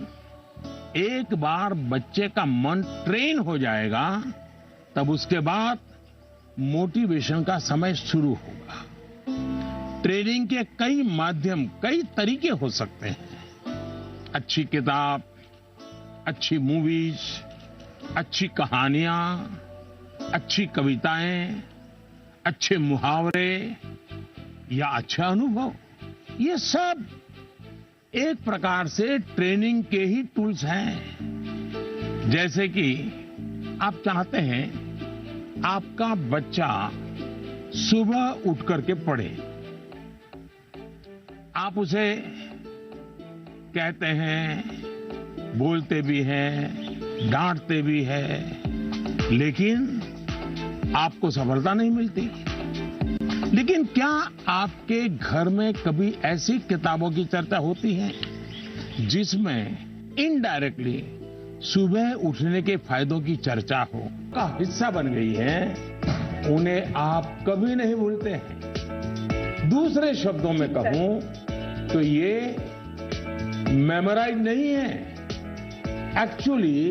एक बार बच्चे का मन ट्रेन हो जाएगा तब उसके बाद मोटिवेशन का समय शुरू होगा। ट्रेनिंग के कई माध्यम, कई तरीके हो सकते हैं। अच्छी किताब, अच्छी मूवीज, अच्छी कहानियां, अच्छी कविताएं, अच्छे मुहावरे या अच्छा अनुभव, ये सब एक प्रकार से ट्रेनिंग के ही टूल्स हैं। जैसे कि आप चाहते हैं आपका बच्चा सुबह उठ करके पढ़े, आप उसे कहते हैं, बोलते भी हैं, डांटते भी हैं, लेकिन आपको सफलता नहीं मिलती। लेकिन क्या आपके घर में कभी ऐसी किताबों की चर्चा होती है जिसमें इनडायरेक्टली सुबह उठने के फायदों की चर्चा हो, का हिस्सा बन गई है, उन्हें आप कभी नहीं भूलते हैं। दूसरे शब्दों में कहूं तो ये मेमोराइज नहीं है, एक्चुअली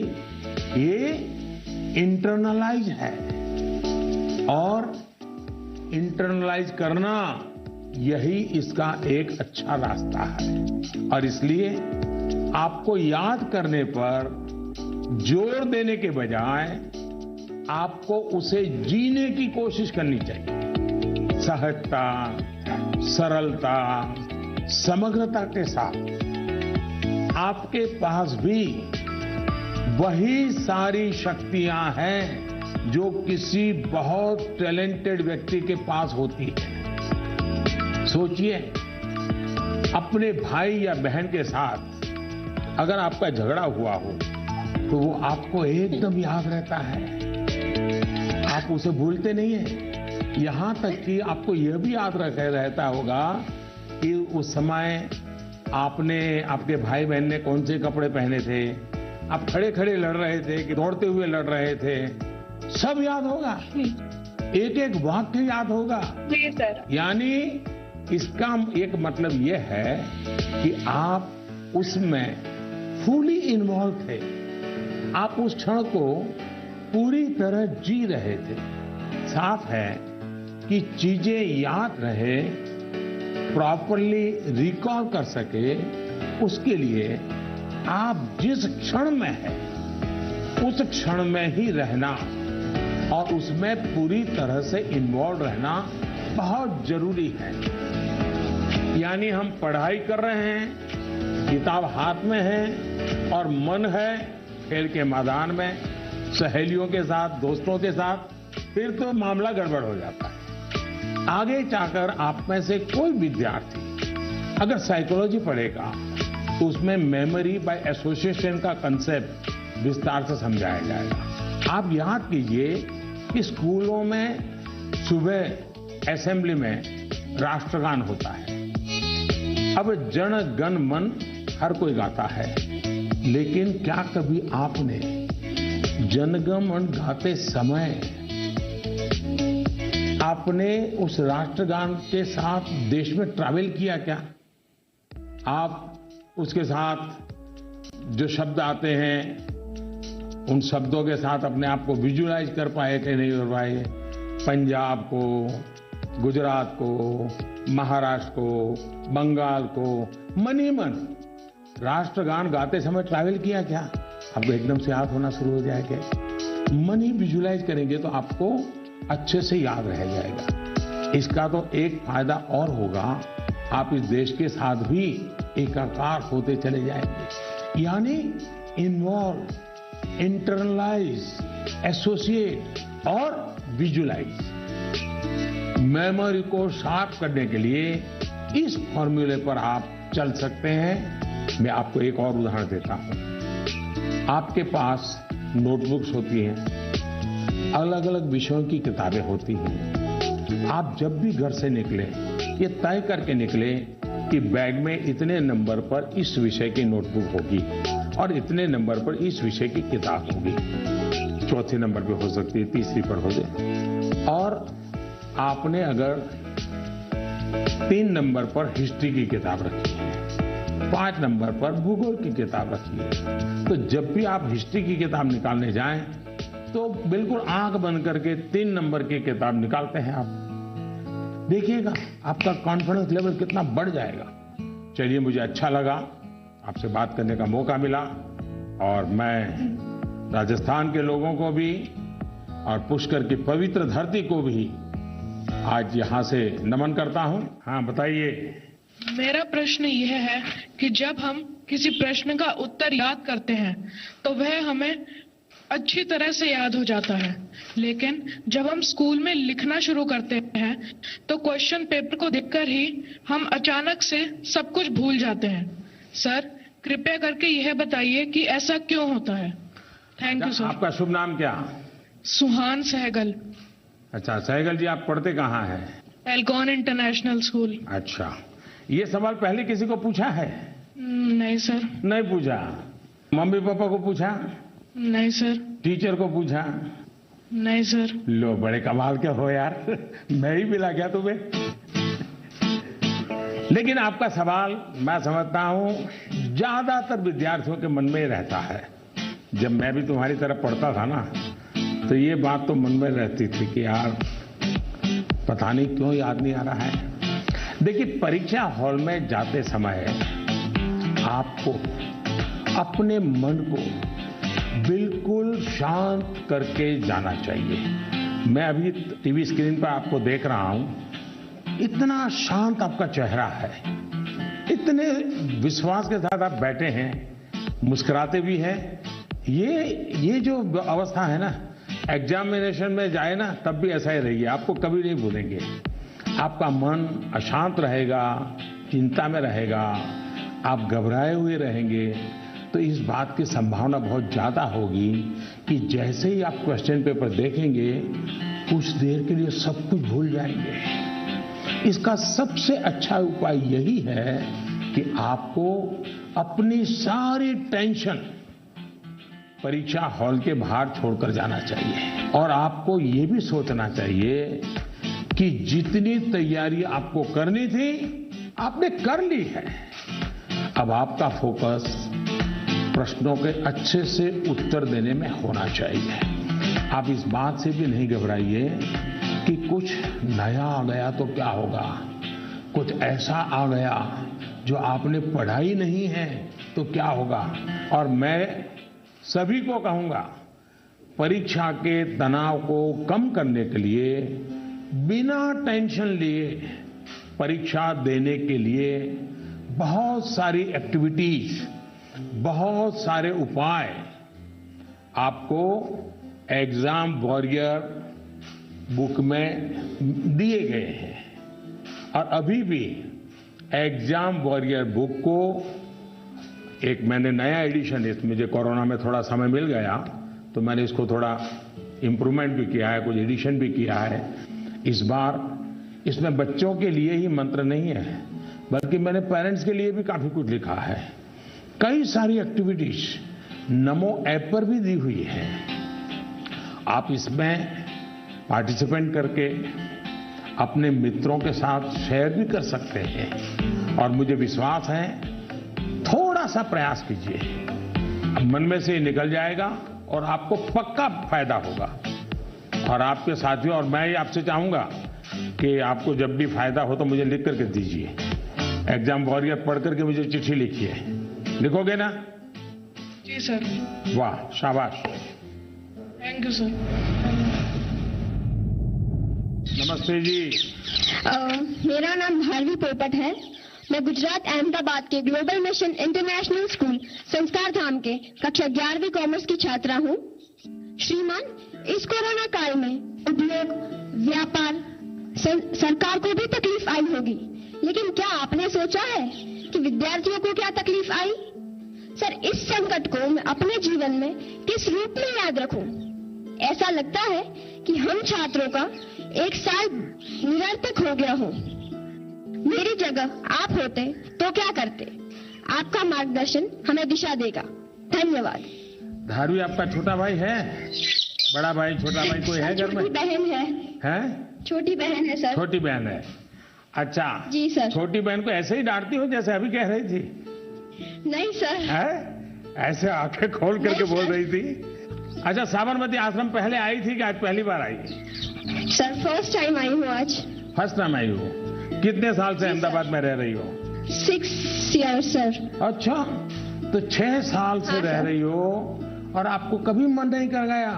ये इंटरनलाइज है। और इंटरनलाइज करना यही इसका एक अच्छा रास्ता है। और इसलिए आपको याद करने पर जोर देने के बजाय आपको उसे जीने की कोशिश करनी चाहिए। सहजता, सरलता, समग्रता के साथ आपके पास भी वही सारी शक्तियां हैं जो किसी बहुत टैलेंटेड व्यक्ति के पास होती है। सोचिए, अपने भाई या बहन के साथ अगर आपका झगड़ा हुआ हो तो वो आपको एकदम याद रहता है, आप उसे भूलते नहीं है। यहां तक कि आपको यह भी याद रहता होगा कि उस समय आपने, आपके भाई बहन ने कौन से कपड़े पहने थे, आप खड़े खड़े लड़ रहे थे कि दौड़ते हुए लड़ रहे थे, सब याद होगा, एक एक वाक्य याद होगा। जी सर। यानी इसका एक मतलब यह है कि आप उसमें फुली इन्वॉल्व थे, आप उस क्षण को पूरी तरह जी रहे थे। साफ है कि चीजें याद रहे, प्रॉपरली रिकॉल कर सके, उसके लिए आप जिस क्षण में हैं उस क्षण में ही रहना और उसमें पूरी तरह से इन्वॉल्व रहना बहुत जरूरी है। यानी हम पढ़ाई कर रहे हैं, किताब हाथ में है और मन है खेल के मैदान में, सहेलियों के साथ, दोस्तों के साथ, फिर तो मामला गड़बड़ हो जाता है। आगे जाकर आप में से कोई विद्यार्थी अगर साइकोलॉजी पढ़ेगा तो उसमें मेमोरी बाय एसोसिएशन का कंसेप्ट विस्तार से समझाया जाएगा। आप याद कीजिए कि स्कूलों में सुबह असेंबली में राष्ट्रगान होता है। अब जन गण मन हर कोई गाता है, लेकिन क्या कभी आपने जनगण मन गाते समय आपने उस राष्ट्रगान के साथ देश में ट्रैवल किया क्या? आप उसके साथ जो शब्द आते हैं उन शब्दों के साथ अपने आप को विजुअलाइज कर पाए कि नहीं कर पाए? पंजाब को, गुजरात को, महाराष्ट्र को, बंगाल को मन ही मन राष्ट्रगान गाते समय ट्रैवल किया क्या? आपको एकदम से याद होना शुरू हो जाएगा। मन ही विजुलाइज करेंगे तो आपको अच्छे से याद रह जाएगा। इसका तो एक फायदा और होगा, आप इस देश के साथ भी एकाकार होते चले जाएंगे। यानी इन्वॉल्व, इंटरनलाइज, एसोसिएट और विजुलाइज। मेमोरी को शार्प करने के लिए इस फॉर्मूले पर आप चल सकते हैं। मैं आपको एक और उदाहरण देता हूं। आपके पास नोटबुक्स होती हैं, अलग अलग विषयों की किताबें होती हैं। आप जब भी घर से निकले, ये तय करके निकले कि बैग में इतने नंबर पर इस विषय की नोटबुक होगी और इतने नंबर पर इस विषय की किताब होगी। चौथे नंबर पे हो सकती है, तीसरी पर हो जाए। और आपने अगर 3 नंबर पर हिस्ट्री की किताब रखी है, 5 नंबर पर भूगोल की किताब रखी है, तो जब भी आप हिस्ट्री की किताब निकालने जाएं तो बिल्कुल आंख बंद करके 3 नंबर की किताब निकालते हैं आप। देखिएगा आपका कॉन्फिडेंस लेवल कितना बढ़ जाएगा। चलिए, मुझे अच्छा लगा, आपसे बात करने का मौका मिला और मैं राजस्थान के लोगों को भी और पुष्कर की पवित्र धरती को भी आज यहाँ से नमन करता हूँ। हाँ, बताइए। मेरा प्रश्न यह है कि जब हम किसी प्रश्न का उत्तर याद करते हैं तो वह हमें अच्छी तरह से याद हो जाता है, लेकिन जब हम स्कूल में लिखना शुरू करते हैं तो क्वेश्चन पेपर को देखकर ही हम अचानक से सब कुछ भूल जाते हैं। सर, कृपया करके यह बताइए कि ऐसा क्यों होता है? Thank you sir. आपका शुभ नाम क्या? सुहान सहगल। अच्छा सहगल जी, आप पढ़ते कहाँ हैं? एल्गॉन इंटरनेशनल स्कूल। अच्छा, ये सवाल पहले किसी को पूछा है? नहीं सर। नहीं पूछा? मम्मी पापा को पूछा? नहीं सर। टीचर को पूछा? नहीं सर। लो, बड़े कमाल के हो यार। मैं ही मिला क्या तुम्हें? लेकिन आपका सवाल मैं समझता हूं ज्यादातर विद्यार्थियों के मन में रहता है। जब मैं भी तुम्हारी तरह पढ़ता था ना, तो ये बात तो मन में रहती थी कि यार पता नहीं क्यों याद नहीं आ रहा है। देखिए, परीक्षा हॉल में जाते समय आपको अपने मन को बिल्कुल शांत करके जाना चाहिए। मैं अभी टीवी स्क्रीन पर आपको देख रहा हूं, इतना शांत आपका चेहरा है, इतने विश्वास के साथ आप बैठे हैं, मुस्कुराते भी हैं। ये जो अवस्था है ना, एग्जामिनेशन में जाए ना तब भी ऐसा ही रहिए, आपको कभी नहीं भूलेंगे। आपका मन अशांत रहेगा, चिंता में रहेगा, आप घबराए हुए रहेंगे, तो इस बात की संभावना बहुत ज्यादा होगी कि जैसे ही आप क्वेश्चन पेपर देखेंगे कुछ देर के लिए सब कुछ भूल जाएंगे। इसका सबसे अच्छा उपाय यही है कि आपको अपनी सारी टेंशन परीक्षा हॉल के बाहर छोड़कर जाना चाहिए और आपको ये भी सोचना चाहिए कि जितनी तैयारी आपको करनी थी आपने कर ली है। अब आपका फोकस प्रश्नों के अच्छे से उत्तर देने में होना चाहिए। आप इस बात से भी नहीं घबराइए कि कुछ नया आ गया तो क्या होगा, कुछ ऐसा आ गया जो आपने पढ़ा ही नहीं है तो क्या होगा। और मैं सभी को कहूंगा, परीक्षा के तनाव को कम करने के लिए बिना टेंशन लिए परीक्षा देने के लिए बहुत सारी एक्टिविटीज, बहुत सारे उपाय आपको एग्जाम वॉरियर बुक में दिए गए हैं। और अभी भी एग्जाम वॉरियर बुक को एक मैंने नया एडिशन, मुझे कोरोना में थोड़ा समय मिल गया तो मैंने इसको थोड़ा इम्प्रूवमेंट भी किया है, कुछ एडिशन भी किया है। इस बार इसमें बच्चों के लिए ही मंत्र नहीं है, बल्कि मैंने पेरेंट्स के लिए भी काफी कुछ लिखा है। कई सारी एक्टिविटीज नमो ऐप पर भी दी हुई है, आप इसमें पार्टिसिपेंट करके अपने मित्रों के साथ शेयर भी कर सकते हैं। और मुझे विश्वास है, थोड़ा सा प्रयास कीजिए, मन में से निकल जाएगा और आपको पक्का फायदा होगा। और आपके साथियों और मैं आपसे चाहूंगा कि आपको जब भी फायदा हो तो मुझे लिख करके दीजिए। एग्जाम वॉरियर पढ़ करके मुझे चिट्ठी लिखिए। लिखोगे ना? जी सर। वाह, शाबाश। Thank you sir. नमस्ते जी। मेरा नाम भारवी पोपट है। मैं गुजरात अहमदाबाद के ग्लोबल मिशन इंटरनेशनल स्कूल संस्कार धाम के कक्षा 11वीं कॉमर्स की छात्रा हूँ। श्रीमान, इस कोरोना काल में उद्योग, व्यापार, सरकार को भी तकलीफ आई होगी, लेकिन क्या आपने सोचा है कि विद्यार्थियों को क्या तकलीफ आई? सर, इस संकट को मैं अपने जीवन में किस रूप में याद रखूं? ऐसा लगता है कि हम छात्रों का एक साल निरर्थक हो गया हो। मेरी जगह आप होते तो क्या करते? आपका मार्गदर्शन हमें दिशा देगा। धन्यवाद। धारवी आपका छोटा भाई है? बड़ा भाई, छोटा भाई कोई है घर में? छोटी बहन है। हैं? छोटी बहन है सर। छोटी बहन है। अच्छा जी सर। छोटी बहन को ऐसे ही डांटती हो जैसे अभी कह रही थी? नहीं सर। है? ऐसे आंखें खोल करके बोल रही थी? अच्छा, साबरमती आश्रम पहले आई थी कि आज पहली बार आई? सर, फर्स्ट टाइम आई हूँ आज। फर्स्ट टाइम आई हो? कितने साल से अहमदाबाद में रह रही हो? 6 years सर। अच्छा, तो 6 साल से रह रही हो और आपको कभी मन नहीं कर गया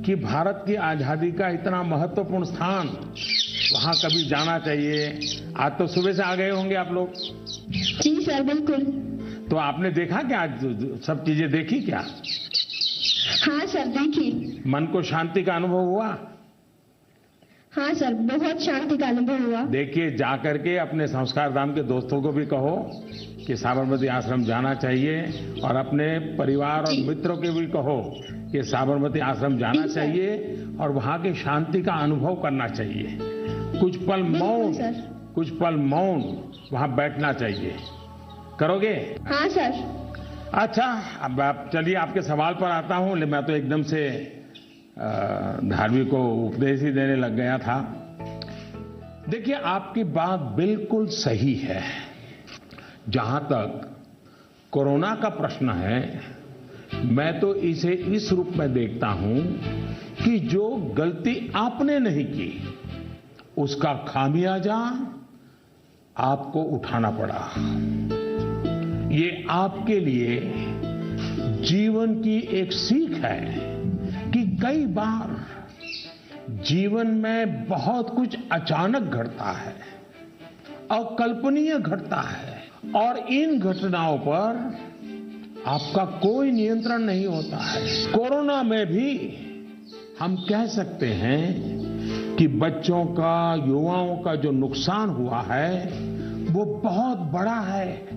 कि भारत की आजादी का इतना महत्वपूर्ण स्थान, वहां कभी जाना चाहिए? आज तो सुबह से आ गए होंगे आप लोग? जी सर, बिल्कुल। तो आपने देखा क्या? आज सब चीजें देखी क्या? हाँ सर, देखी। मन को शांति का अनुभव हुआ? हाँ सर, बहुत शांति का अनुभव हुआ। देखिए, जा करके अपने संस्कार धाम के दोस्तों को भी कहो कि साबरमती आश्रम जाना चाहिए, और अपने परिवार और मित्रों के भी कहो कि साबरमती आश्रम जाना चाहिए और वहां की शांति का अनुभव करना चाहिए। कुछ पल मौन वहां बैठना चाहिए। करोगे? हाँ सर। अच्छा, अब आप चलिए, आपके सवाल पर आता हूं। मैं तो एकदम से धार्मिक को उपदेश ही देने लग गया था। देखिए, आपकी बात बिल्कुल सही है। जहां तक कोरोना का प्रश्न है, मैं तो इसे इस रूप में देखता हूं कि जो गलती आपने नहीं की, उसका खामियाजा आपको उठाना पड़ा। ये आपके लिए जीवन की एक सीख है कि कई बार जीवन में बहुत कुछ अचानक घटता है, अकल्पनीय घटता है, और इन घटनाओं पर आपका कोई नियंत्रण नहीं होता है। कोरोना में भी हम कह सकते हैं कि बच्चों का, युवाओं का जो नुकसान हुआ है वो बहुत बड़ा है।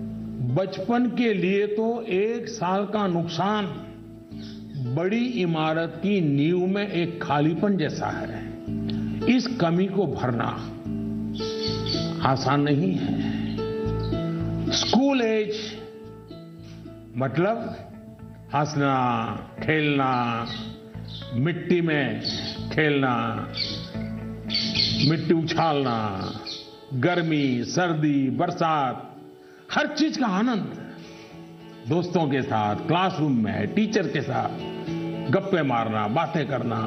बचपन के लिए तो 1 साल का नुकसान बड़ी इमारत की नींव में एक खालीपन जैसा है। इस कमी को भरना आसान नहीं है। स्कूल एज मतलब हंसना, खेलना, मिट्टी में खेलना, मिट्टी उछालना, गर्मी, सर्दी, बरसात, हर चीज का आनंद, दोस्तों के साथ, क्लासरूम में, टीचर के साथ गप्पे मारना, बातें करना,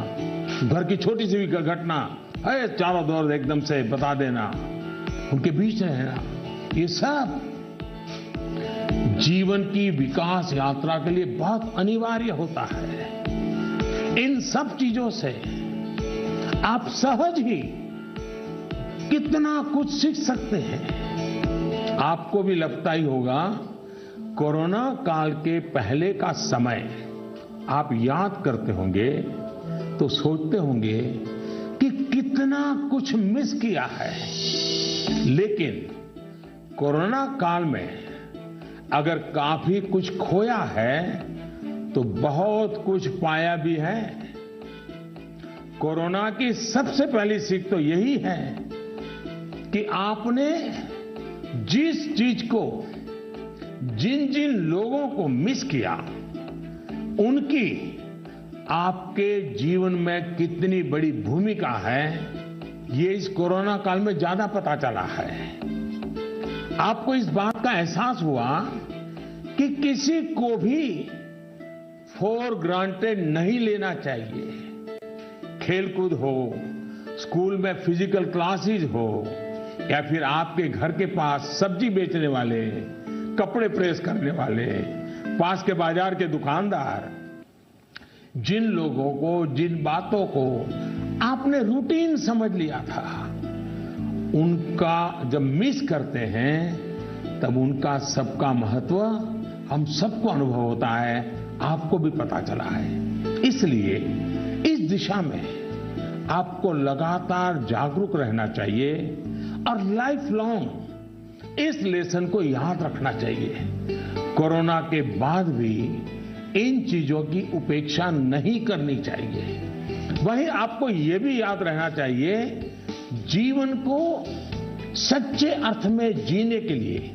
घर की छोटी सी भी घटना है चारों दौर एकदम से बता देना, उनके बीच रहना, ये सब जीवन की विकास यात्रा के लिए बहुत अनिवार्य होता है। इन सब चीजों से आप सहज ही कितना कुछ सीख सकते हैं। आपको भी लगता ही होगा, कोरोना काल के पहले का समय आप याद करते होंगे तो सोचते होंगे कि कितना कुछ मिस किया है। लेकिन कोरोना काल में अगर काफी कुछ खोया है तो बहुत कुछ पाया भी है। कोरोना की सबसे पहली सीख तो यही है कि आपने जिस चीज को, जिन जिन लोगों को मिस किया, उनकी आपके जीवन में कितनी बड़ी भूमिका है, ये इस कोरोना काल में ज्यादा पता चला है। आपको इस बात का एहसास हुआ कि किसी को भी फॉर ग्रांटेड नहीं लेना चाहिए। खेलकूद हो, स्कूल में फिजिकल क्लासेज हो या फिर आपके घर के पास सब्जी बेचने वाले, कपड़े प्रेस करने वाले, पास के बाजार के दुकानदार, जिन लोगों को, जिन बातों को आपने रूटीन समझ लिया था, उनका जब मिस करते हैं तब उनका सबका महत्व हम सबको अनुभव होता है, आपको भी पता चला है। इसलिए इस दिशा में आपको लगातार जागरूक रहना चाहिए और लाइफ लॉन्ग इस लेसन को याद रखना चाहिए। कोरोना के बाद भी इन चीजों की उपेक्षा नहीं करनी चाहिए। वहीं आपको ये भी याद रहना चाहिए, जीवन को सच्चे अर्थ में जीने के लिए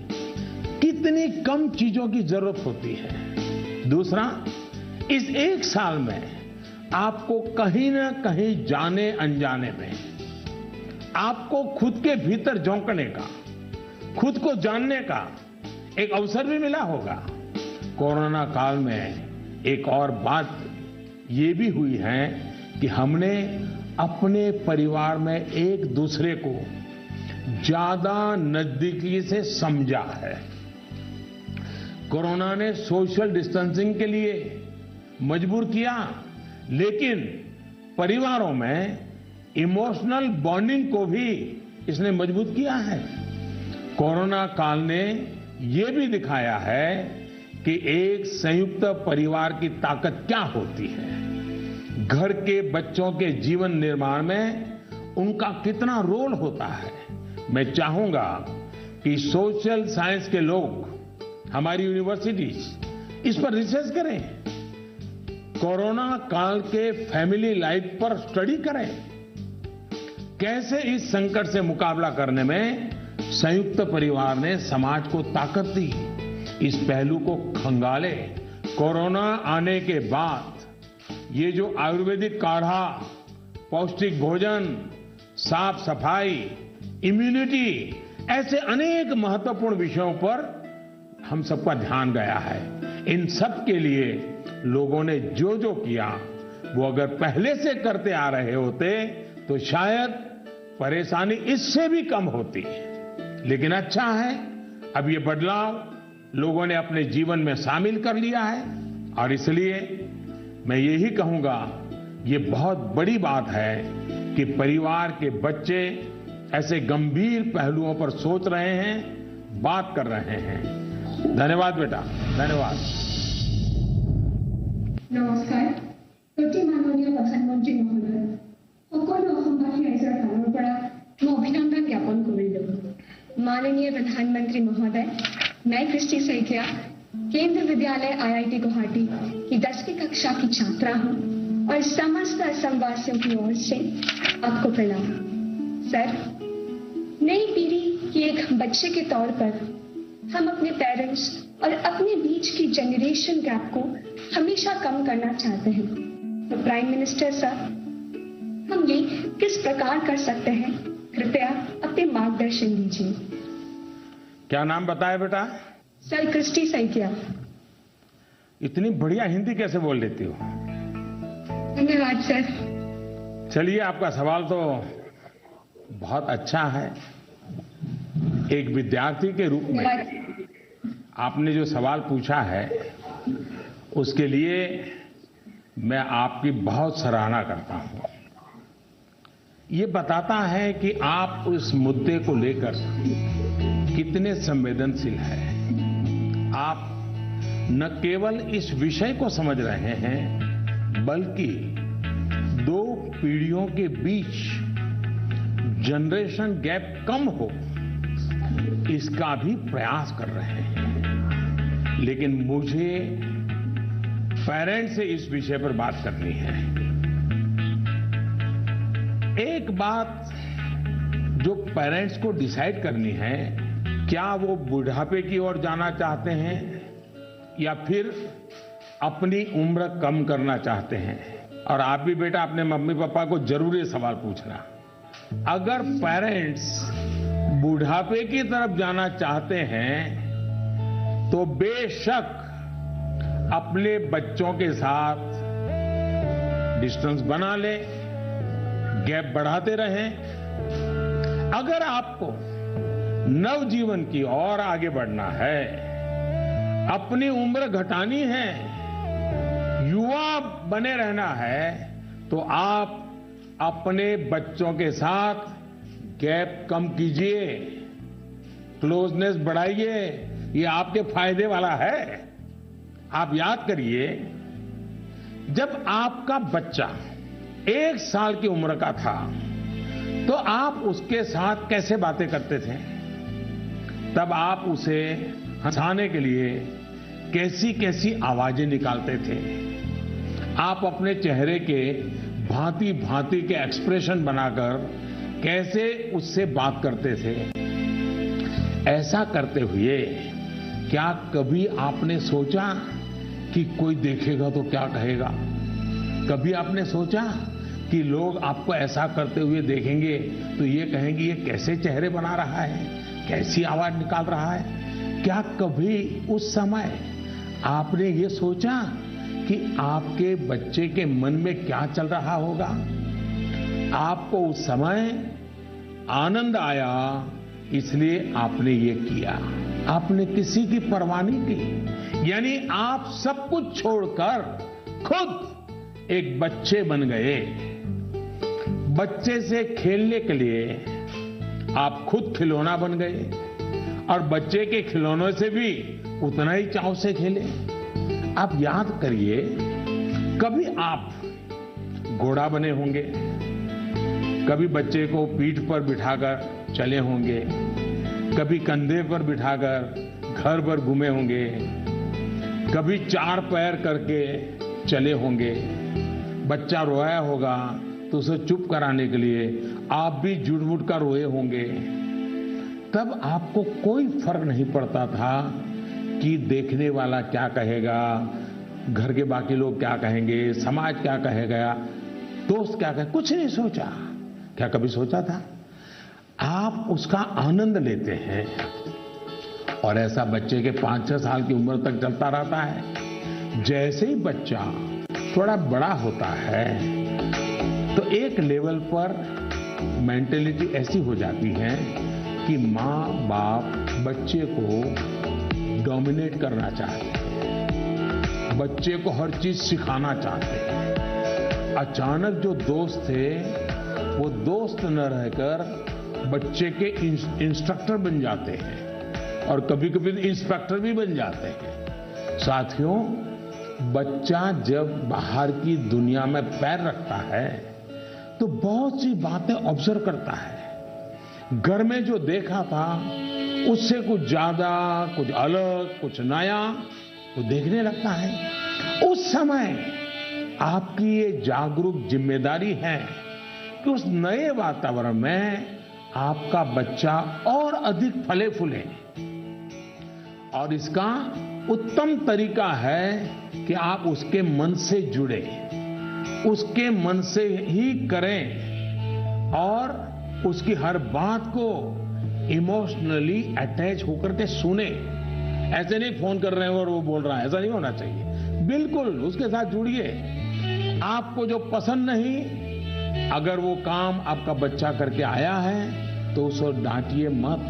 कितनी कम चीजों की जरूरत होती है। दूसरा, इस एक साल में आपको कहीं ना कहीं जाने अनजाने में आपको खुद के भीतर झोंकने का, खुद को जानने का एक अवसर भी मिला होगा। कोरोना काल में एक और बात ये भी हुई है कि हमने अपने परिवार में एक दूसरे को ज्यादा नजदीकी से समझा है। कोरोना ने सोशल डिस्टेंसिंग के लिए मजबूर किया, लेकिन परिवारों में इमोशनल बॉन्डिंग को भी इसने मजबूत किया है। कोरोना काल ने ये भी दिखाया है कि एक संयुक्त परिवार की ताकत क्या होती है, घर के बच्चों के जीवन निर्माण में उनका कितना रोल होता है। मैं चाहूंगा कि सोशल साइंस के लोग, हमारी यूनिवर्सिटीज इस पर रिसर्च करें, कोरोना काल के फैमिली लाइफ पर स्टडी करें, कैसे इस संकट से मुकाबला करने में संयुक्त परिवार ने समाज को ताकत दी। इस पहलू को खंगाले। कोरोना आने के बाद ये जो आयुर्वेदिक काढ़ा, पौष्टिक भोजन, साफ सफाई, इम्यूनिटी, ऐसे अनेक महत्वपूर्ण विषयों पर हम सबका ध्यान गया है। इन सब के लिए लोगों ने जो जो किया वो अगर पहले से करते आ रहे होते तो शायद परेशानी इससे भी कम होती। लेकिन अच्छा है, अब ये बदलाव लोगों ने अपने जीवन में शामिल कर लिया है और इसलिए मैं यही कहूंगा, ये बहुत बड़ी बात है कि परिवार के बच्चे ऐसे गंभीर पहलुओं पर सोच रहे हैं, बात कर रहे हैं। धन्यवाद बेटा, धन्यवाद। নমস্কাৰ। অতি মাননীয় প্ৰধানমন্ত্ৰী মহোদয়, সকলো অসমবাসী ৰাইজৰ ফালৰ পৰা মই অভিনন্দন জ্ঞাপন কৰিলোঁ। माननीय प्रधानमंत्री महोदय, मैं कृष्टि सैकिया केंद्र विद्यालय IIT गुवाहाटी की 10वीं कक्षा की छात्रा हूँ और समस्त असमवासियों की ओर से आपको प्रणाम। सर, नई पीढ़ी की एक बच्चे के तौर पर हम अपने पेरेंट्स और अपने बीच की जनरेशन गैप को हमेशा कम करना चाहते हैं। तो प्राइम मिनिस्टर सर, हम ये किस प्रकार कर सकते हैं? कृपया अपने मार्गदर्शन दीजिए। क्या नाम बताया बेटा? सर, क्रिस्टी सैकिया। इतनी बढ़िया हिंदी कैसे बोल लेती हो? धन्यवाद सर। चलिए, आपका सवाल तो बहुत अच्छा है। एक विद्यार्थी के रूप में आपने जो सवाल पूछा है उसके लिए मैं आपकी बहुत सराहना करता हूं। ये बताता है कि आप उस मुद्दे को लेकर कितने संवेदनशील हैं। आप न केवल इस विषय को समझ रहे हैं बल्कि दो पीढ़ियों के बीच जनरेशन गैप कम हो इसका भी प्रयास कर रहे हैं। लेकिन मुझे पेरेंट्स से इस विषय पर बात करनी है। एक बात जो पेरेंट्स को डिसाइड करनी है, क्या वो बुढ़ापे की ओर जाना चाहते हैं या फिर अपनी उम्र कम करना चाहते हैं। और आप भी बेटा अपने मम्मी पापा को जरूर ये सवाल पूछना। अगर पेरेंट्स बुढ़ापे की तरफ जाना चाहते हैं तो बेशक अपने बच्चों के साथ डिस्टेंस बना ले, गैप बढ़ाते रहें। अगर आपको नवजीवन की ओर आगे बढ़ना है, अपनी उम्र घटानी है, युवा बने रहना है, तो आप अपने बच्चों के साथ गैप कम कीजिए, क्लोजनेस बढ़ाइए। ये आपके फायदे वाला है। आप याद करिए, जब आपका बच्चा 1 साल की उम्र का था तो आप उसके साथ कैसे बातें करते थे? तब आप उसे हंसाने के लिए कैसी कैसी आवाजें निकालते थे? आप अपने चेहरे के भांति भांति के एक्सप्रेशन बनाकर कैसे उससे बात करते थे? ऐसा करते हुए क्या कभी आपने सोचा कि कोई देखेगा तो क्या कहेगा? कभी आपने सोचा कि लोग आपको ऐसा करते हुए देखेंगे तो ये कहेंगे ये कैसे चेहरे बना रहा है, कैसी आवाज निकाल रहा है? क्या कभी उस समय आपने ये सोचा कि आपके बच्चे के मन में क्या चल रहा होगा? आपको उस समय आनंद आया, इसलिए आपने ये किया। आपने किसी की परवाह नहीं की, यानी आप सब कुछ छोड़कर खुद एक बच्चे बन गए। बच्चे से खेलने के लिए आप खुद खिलौना बन गए और बच्चे के खिलौनों से भी उतना ही चाव से खेले। आप याद करिए, कभी आप घोड़ा बने होंगे, कभी बच्चे को पीठ पर बिठाकर चले होंगे, कभी कंधे पर बिठाकर घर पर घूमे होंगे, कभी 4 पैर करके चले होंगे। बच्चा रोया होगा तो उसे चुप कराने के लिए आप भी जुट-बुट कर रोए होंगे। तब आपको कोई फर्क नहीं पड़ता था कि देखने वाला क्या कहेगा, घर के बाकी लोग क्या कहेंगे, समाज क्या कहेगा, दोस्त क्या कहेगा, कुछ नहीं सोचा। क्या कभी सोचा था? आप उसका आनंद लेते हैं और ऐसा बच्चे के 5-6 साल की उम्र तक चलता रहता है। जैसे ही बच्चा थोड़ा बड़ा होता है तो एक लेवल पर मेंटेलिटी ऐसी हो जाती है कि माँ बाप बच्चे को डोमिनेट करना चाहते हैं, बच्चे को हर चीज सिखाना चाहते हैं। अचानक जो दोस्त थे वो दोस्त न रहकर बच्चे के इंस्ट्रक्टर बन जाते हैं और कभी कभी इंस्पेक्टर भी बन जाते हैं। साथियों, बच्चा जब बाहर की दुनिया में पैर रखता है तो बहुत सी बातें ऑब्जर्व करता है। घर में जो देखा था उससे कुछ ज्यादा, कुछ अलग, कुछ नया वो देखने लगता है। उस समय आपकी ये जागरूक जिम्मेदारी है कि उस नए वातावरण में आपका बच्चा और अधिक फले फूले। और इसका उत्तम तरीका है कि आप उसके मन से जुड़े, उसके मन से ही करें और उसकी हर बात को इमोशनली अटैच होकर के सुने। ऐसे नहीं फोन कर रहे हैं और वो बोल रहा है, ऐसा नहीं होना चाहिए। बिल्कुल उसके साथ जुड़िए। आपको जो पसंद नहीं, अगर वो काम आपका बच्चा करके आया है तो उसको डांटिए मत,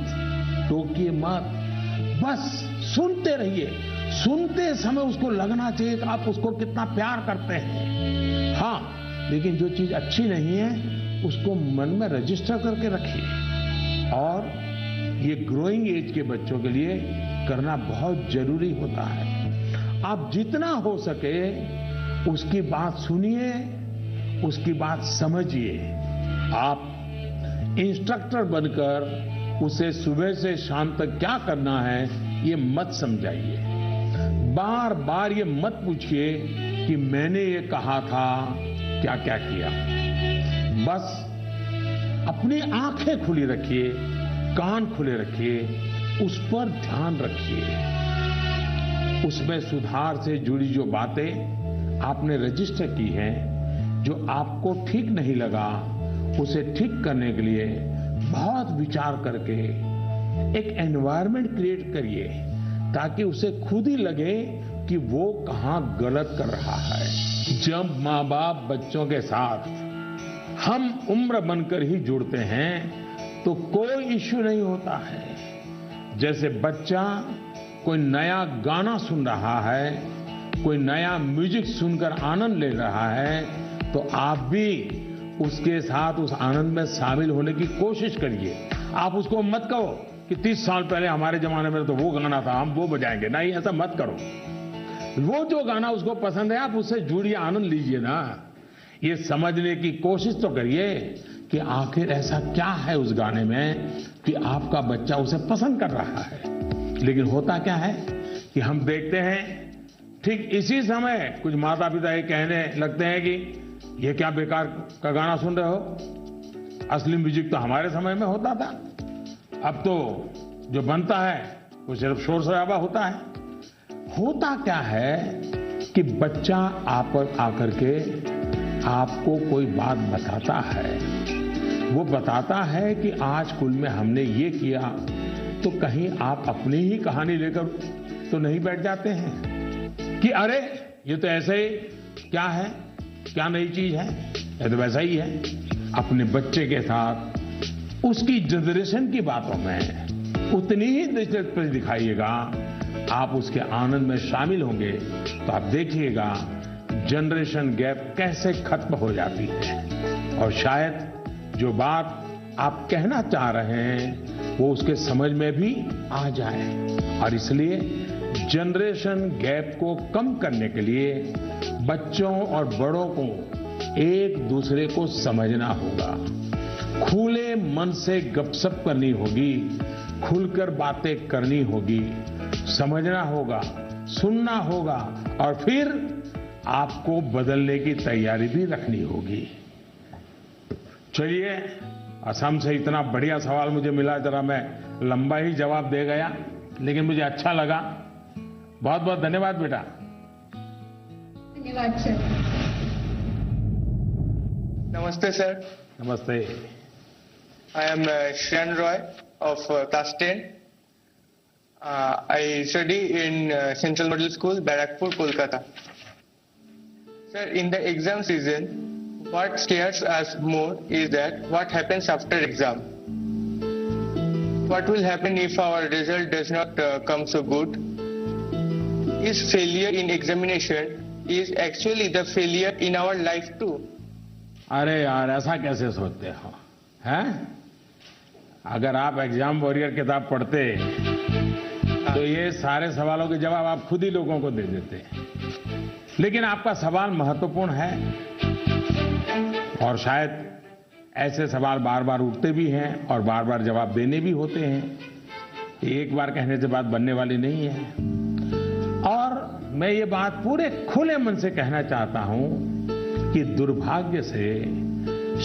टोकिए मत, बस सुनते रहिए। सुनते समय उसको लगना चाहिए कि आप उसको कितना प्यार करते हैं। हाँ, लेकिन जो चीज अच्छी नहीं है उसको मन में रजिस्टर करके रखिए। और ये ग्रोइंग एज के बच्चों के लिए करना बहुत जरूरी होता है। आप जितना हो सके उसकी बात सुनिए, उसकी बात समझिए। आप इंस्ट्रक्टर बनकर उसे सुबह से शाम तक क्या करना है ये मत समझाइए। बार बार ये मत पूछिए कि मैंने ये कहा था, क्या क्या किया। बस अपनी आंखें खुली रखिए, कान खुले रखिए, उस पर ध्यान रखिए। उसमें सुधार से जुड़ी जो बातें आपने रजिस्टर की हैं, जो आपको ठीक नहीं लगा, उसे ठीक करने के लिए बहुत विचार करके एक एनवायरनमेंट क्रिएट करिए ताकि उसे खुद ही लगे कि वो कहां गलत कर रहा है। जब माँ बाप बच्चों के साथ हम उम्र बनकर ही जुड़ते हैं तो कोई इश्यू नहीं होता है। जैसे बच्चा कोई नया गाना सुन रहा है, कोई नया म्यूजिक सुनकर आनंद ले रहा है, तो आप भी उसके साथ उस आनंद में शामिल होने की कोशिश करिए। आप उसको मत कहो कि 30 साल पहले हमारे जमाने में तो वो गाना था, हम वो बजाएंगे। नहीं, ऐसा मत करो। वो जो गाना उसको पसंद है, आप उससे जुड़िए, आनंद लीजिए ना। ये समझने की कोशिश तो करिए कि आखिर ऐसा क्या है उस गाने में कि आपका बच्चा उसे पसंद कर रहा है। लेकिन होता क्या है कि हम देखते हैं ठीक इसी समय कुछ माता पिता ये कहने लगते हैं कि ये क्या बेकार का गाना सुन रहे हो, असली म्यूजिक तो हमारे समय में होता था। अब तो जो बनता है वो सिर्फ शोर शराबा होता है। होता क्या है कि बच्चा आप पर आकर के आपको कोई बात बताता है। वो बताता है कि आज स्कूल में हमने ये किया, तो कहीं आप अपनी ही कहानी लेकर तो नहीं बैठ जाते हैं कि अरे ये तो ऐसे ही, क्या है, क्या नई चीज है, ये तो वैसा ही है। अपने बच्चे के साथ उसकी जनरेशन की बातों में उतनी ही दिलचस्पी दिखाइएगा, आप उसके आनंद में शामिल होंगे तो आप देखिएगा जनरेशन गैप कैसे खत्म हो जाती है। और शायद जो बात आप कहना चाह रहे हैं वो उसके समझ में भी आ जाए। और इसलिए जनरेशन गैप को कम करने के लिए बच्चों और बड़ों को एक दूसरे को समझना होगा, खुले मन से गपशप करनी होगी, खुलकर बातें करनी होगी, समझना होगा, सुनना होगा और फिर आपको बदलने की तैयारी भी रखनी होगी। चलिए, असम से इतना बढ़िया सवाल मुझे मिला, जरा मैं लंबा ही जवाब दे गया, लेकिन मुझे अच्छा लगा। बहुत बहुत धन्यवाद बेटा। धन्यवाद सर। नमस्ते सर। नमस्ते। I am Shran Roy of class 10. I study in Central Model School, Barakpur, Kolkata. Sir, in the exam season, what scares us more is that what happens after exam. What will happen if our result does not come so good? Is failure in examination is actually the failure in our life too? अरे यार, ऐसा कैसे सोचते हो, हैं? अगर आप एग्जाम वॉरियर किताब पढ़ते तो ये सारे सवालों के जवाब आप खुद ही लोगों को दे देते। लेकिन आपका सवाल महत्वपूर्ण है और शायद ऐसे सवाल बार बार उठते भी हैं और बार बार जवाब देने भी होते हैं। एक बार कहने से बात बनने वाली नहीं है। और मैं ये बात पूरे खुले मन से कहना चाहता हूं कि दुर्भाग्य से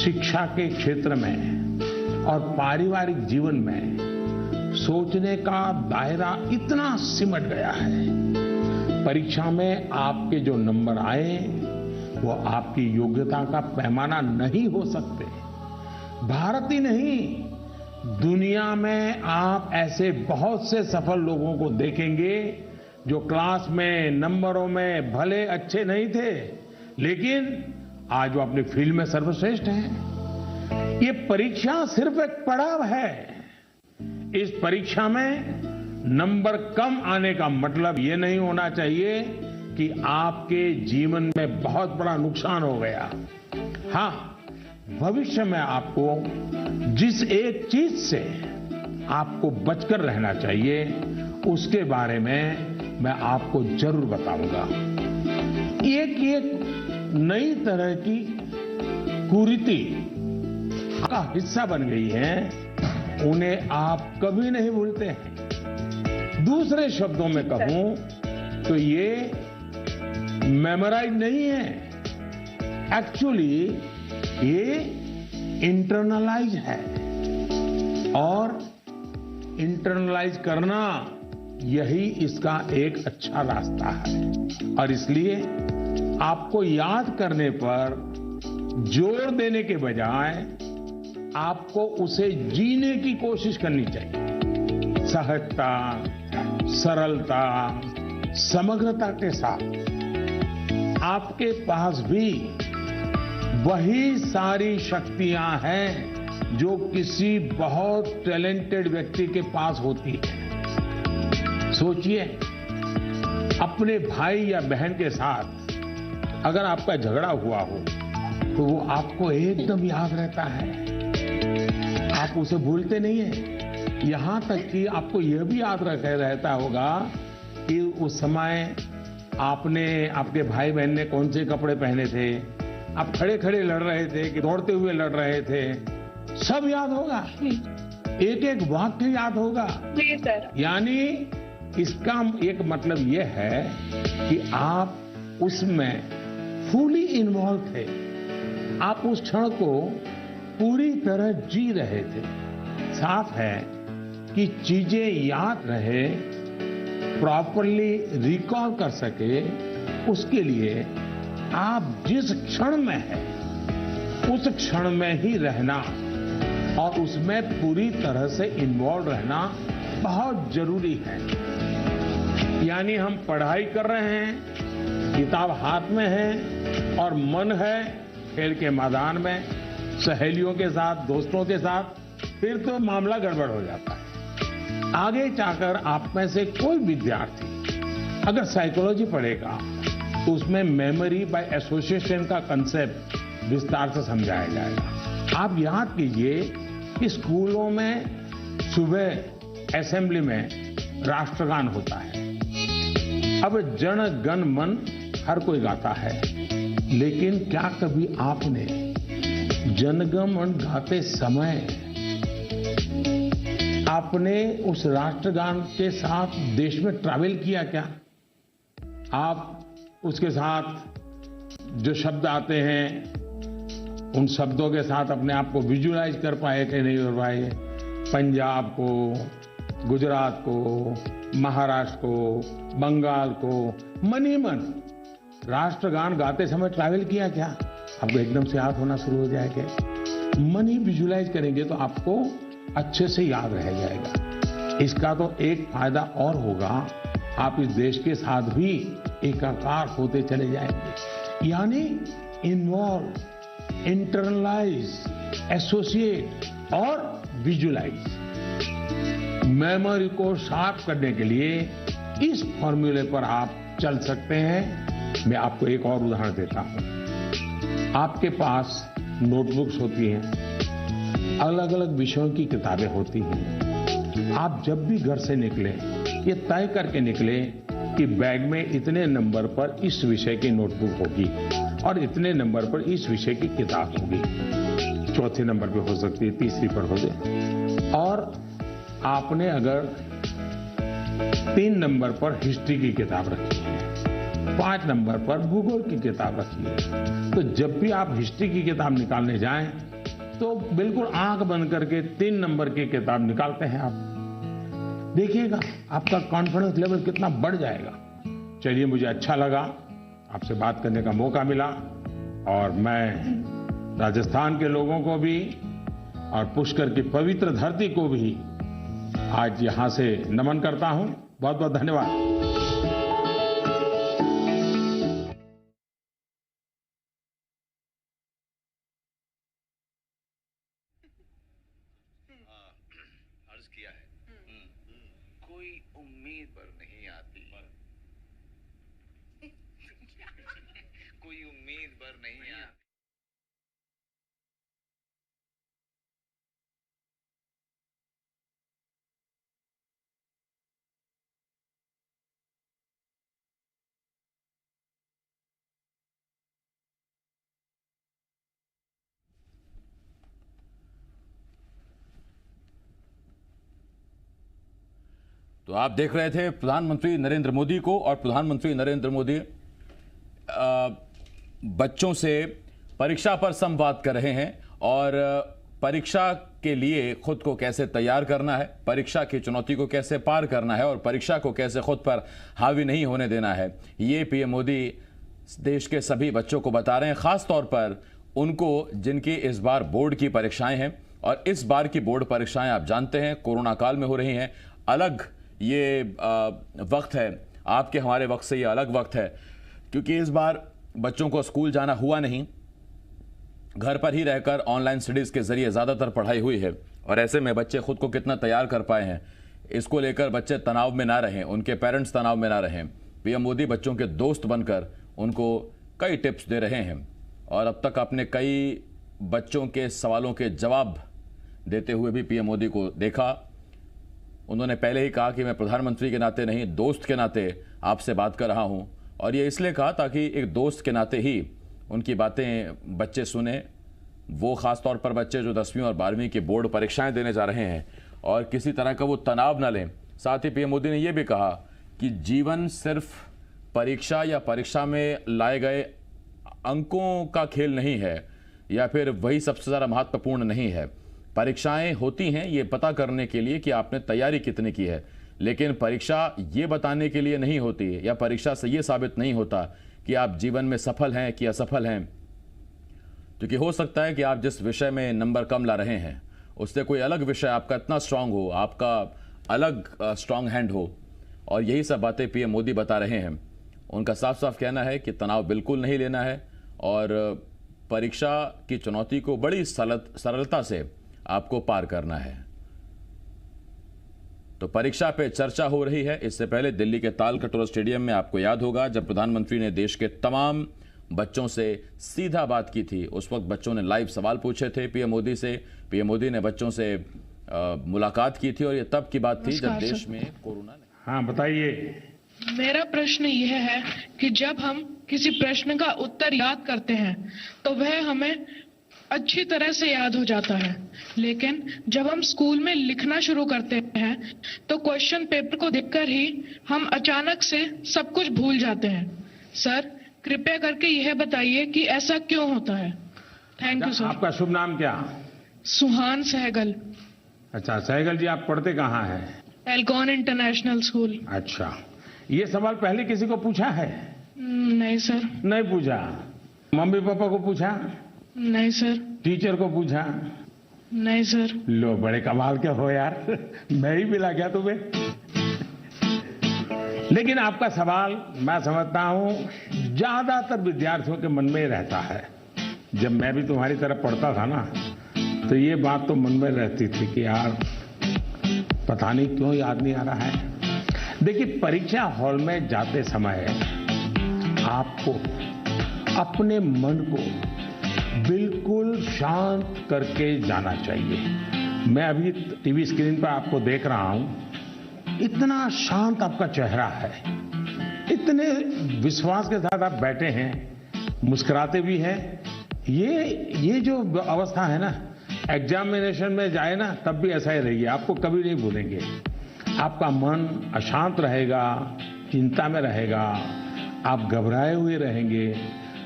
शिक्षा के क्षेत्र में और पारिवारिक जीवन में सोचने का दायरा इतना सिमट गया है। परीक्षा में आपके जो नंबर आए वो आपकी योग्यता का पैमाना नहीं हो सकते। भारत ही नहीं, दुनिया में आप ऐसे बहुत से सफल लोगों को देखेंगे जो क्लास में नंबरों में भले अच्छे नहीं थे, लेकिन आज वो अपनी फील्ड में सर्वश्रेष्ठ हैं। ये परीक्षा सिर्फ एक पड़ाव है। इस परीक्षा में नंबर कम आने का मतलब ये नहीं होना चाहिए कि आपके जीवन में बहुत बड़ा नुकसान हो गया। हाँ, भविष्य में आपको जिस एक चीज से आपको बचकर रहना चाहिए उसके बारे में मैं आपको जरूर बताऊंगा। एक नई तरह की कुरीति का हिस्सा बन गई है, उन्हें आप कभी नहीं भूलते हैं। दूसरे शब्दों में कहूं तो ये मेमोराइज नहीं है, एक्चुअली ये इंटरनलाइज है। और इंटरनलाइज करना यही इसका एक अच्छा रास्ता है। और इसलिए आपको याद करने पर जोर देने के बजाय आपको उसे जीने की कोशिश करनी चाहिए। सहजता, सरलता, समग्रता के साथ आपके पास भी वही सारी शक्तियां हैं जो किसी बहुत टैलेंटेड व्यक्ति के पास होती है। सोचिए, अपने भाई या बहन के साथ अगर आपका झगड़ा हुआ हो तो वो आपको एकदम याद रहता है, आप उसे भूलते नहीं है। यहां तक कि आपको यह भी याद रहता होगा कि उस समय आपने, आपके भाई बहन ने कौन से कपड़े पहने थे, आप खड़े खड़े लड़ रहे थे कि दौड़ते हुए लड़ रहे थे, सब याद होगा, एक एक वाक्य याद होगा। जी सर। यानी इसका एक मतलब यह है कि आप उसमें फुली इन्वॉल्व थे, आप उस क्षण को पूरी तरह जी रहे थे। साफ है कि चीजें याद रहे, प्रॉपरली रिकॉल कर सके, उसके लिए आप जिस क्षण में हैं उस क्षण में ही रहना और उसमें पूरी तरह से इन्वॉल्व रहना बहुत जरूरी है। यानी हम पढ़ाई कर रहे हैं, किताब हाथ में है और मन है खेल के मैदान में, सहेलियों के साथ, दोस्तों के साथ, फिर तो मामला गड़बड़ हो जाता है। आगे जाकर आप में से कोई विद्यार्थी अगर साइकोलॉजी पढ़ेगा तो उसमें मेमोरी बाय एसोसिएशन का कंसेप्ट विस्तार से समझाया जाएगा। आप याद कीजिए कि स्कूलों में सुबह असेंबली में राष्ट्रगान होता है। अब जन गण मन हर कोई गाता है, लेकिन क्या कभी आपने जनगण मन गाते समय आपने उस राष्ट्रगान के साथ देश में ट्रैवल किया क्या? आप उसके साथ जो शब्द आते हैं उन शब्दों के साथ अपने आप को विजुअलाइज कर पाए कि नहीं कर पाए? पंजाब को, गुजरात को, महाराष्ट्र को, बंगाल को मन ही मन राष्ट्रगान गाते समय ट्रैवल किया क्या? आपको एकदम से याद होना शुरू हो जाएगा। मन ही विजुअलाइज करेंगे तो आपको अच्छे से याद रह जाएगा। इसका तो एक फायदा और होगा, आप इस देश के साथ भी एकाकार होते चले जाएंगे। यानी इन्वॉल्व, इंटरनलाइज, एसोसिएट और विजुअलाइज। मेमोरी को शार्प करने के लिए इस फॉर्मूले पर आप चल सकते हैं। मैं आपको एक और उदाहरण देता हूं। आपके पास नोटबुक्स होती हैं, अलग अलग विषयों की किताबें होती हैं। आप जब भी घर से निकले ये तय करके निकले कि बैग में इतने नंबर पर इस विषय की नोटबुक होगी और इतने नंबर पर इस विषय की किताब होगी। चौथे नंबर पे हो सकती है, तीसरी पर हो जाए। और आपने अगर 3 नंबर पर हिस्ट्री की किताब रखी है, 5 नंबर पर भूगोल की किताब रखी है, तो जब भी आप हिस्ट्री की किताब निकालने जाएं तो बिल्कुल आंख बंद करके 3 नंबर की किताब निकालते हैं आप। देखिएगा आपका कॉन्फिडेंस लेवल कितना बढ़ जाएगा। चलिए, मुझे अच्छा लगा, आपसे बात करने का मौका मिला और मैं राजस्थान के लोगों को भी और पुष्कर की पवित्र धरती को भी आज यहां से नमन करता हूं। बहुत बहुत धन्यवाद। कोई उम्मीद पर नहीं आती, कोई उम्मीद पर नहीं आती। तो आप देख रहे थे प्रधानमंत्री नरेंद्र मोदी को, और प्रधानमंत्री नरेंद्र मोदी बच्चों से परीक्षा पर संवाद कर रहे हैं और परीक्षा के लिए खुद को कैसे तैयार करना है, परीक्षा की चुनौती को कैसे पार करना है और परीक्षा को कैसे खुद पर हावी नहीं होने देना है, ये पीएम मोदी देश के सभी बच्चों को बता रहे हैं, खास तौर पर उनको जिनकी इस बार बोर्ड की परीक्षाएं हैं। और इस बार की बोर्ड परीक्षाएं आप जानते हैं कोरोना काल में हो रही हैं। अलग ये वक्त है, आपके हमारे वक्त से ये अलग वक्त है, क्योंकि इस बार बच्चों को स्कूल जाना हुआ नहीं। घर पर ही रहकर ऑनलाइन स्टडीज के जरिए ज़्यादातर पढ़ाई हुई है और ऐसे में बच्चे खुद को कितना तैयार कर पाए हैं, इसको लेकर बच्चे तनाव में ना रहें, उनके पेरेंट्स तनाव में ना रहें। पीएम मोदी बच्चों के दोस्त बनकर उनको कई टिप्स दे रहे हैं और अब तक आपने कई बच्चों के सवालों के जवाब देते हुए भी पीएम मोदी को देखा। उन्होंने पहले ही कहा कि मैं प्रधानमंत्री के नाते नहीं, दोस्त के नाते आपसे बात कर रहा हूं, और ये इसलिए कहा ताकि एक दोस्त के नाते ही उनकी बातें बच्चे सुने, वो खास तौर पर बच्चे जो 10वीं और 12वीं की बोर्ड परीक्षाएं देने जा रहे हैं, और किसी तरह का वो तनाव न लें। साथ ही पीएम मोदी ने यह भी कहा कि जीवन सिर्फ परीक्षा या परीक्षा में लाए गए अंकों का खेल नहीं है, या फिर वही सबसे ज़्यादा महत्वपूर्ण नहीं है। परीक्षाएं होती हैं ये पता करने के लिए कि आपने तैयारी कितनी की है, लेकिन परीक्षा ये बताने के लिए नहीं होती है, या परीक्षा से ये साबित नहीं होता कि आप जीवन में सफल हैं कि असफल हैं। क्योंकि हो सकता है कि आप जिस विषय में नंबर कम ला रहे हैं उससे कोई अलग विषय आपका इतना स्ट्रांग हो, आपका अलग स्ट्रांग हैंड हो, और यही सब बातें पीएम मोदी बता रहे हैं। उनका साफ साफ कहना है कि तनाव बिल्कुल नहीं लेना है और परीक्षा की चुनौती को बड़ी सरलता से आपको पार करना है। तो परीक्षा पे चर्चा हो रही है। इससे पहले दिल्ली के ताल कटोरा स्टेडियम में आपको याद होगा जब प्रधानमंत्री ने देश के तमाम बच्चों से सीधा बात की थी, उस वक्त बच्चों ने लाइव सवाल पूछे थे पीएम मोदी से। पीएम मोदी ने बच्चों से मुलाकात की थी और ये तब की बात थी जब देश में कोरोना ने। हाँ बताइए। मेरा प्रश्न यह है कि जब हम किसी प्रश्न का उत्तर याद करते हैं तो वह हमें अच्छी तरह से याद हो जाता है, लेकिन जब हम स्कूल में लिखना शुरू करते हैं तो क्वेश्चन पेपर को देखकर ही हम अचानक से सब कुछ भूल जाते हैं। सर कृपया करके यह बताइए कि ऐसा क्यों होता है। Thank you sir. आपका शुभ नाम क्या? सुहान सहगल। अच्छा सहगल जी, आप पढ़ते कहाँ हैं? एल्गॉन इंटरनेशनल स्कूल। अच्छा, ये सवाल पहले किसी को पूछा है? नहीं सर। नहीं पूछा? मम्मी पापा को पूछा? नहीं सर। टीचर को पूछा? नहीं सर। लो बड़े कमाल के हो यार, मैं ही मिला क्या तुम्हें? लेकिन आपका सवाल मैं समझता हूं ज्यादातर विद्यार्थियों के मन में रहता है। जब मैं भी तुम्हारी तरह पढ़ता था ना तो ये बात तो मन में रहती थी कि यार पता नहीं क्यों याद नहीं आ रहा है। देखिए परीक्षा हॉल में जाते समय आपको अपने मन को बिल्कुल शांत करके जाना चाहिए। मैं अभी टीवी स्क्रीन पर आपको देख रहा हूं, इतना शांत आपका चेहरा है, इतने विश्वास के साथ आप बैठे हैं, मुस्कुराते भी हैं। ये जो अवस्था है ना, एग्जामिनेशन में जाए ना तब भी ऐसा ही रहिए, आपको कभी नहीं भूलेंगे। आपका मन अशांत रहेगा, चिंता में रहेगा, आप घबराए हुए रहेंगे,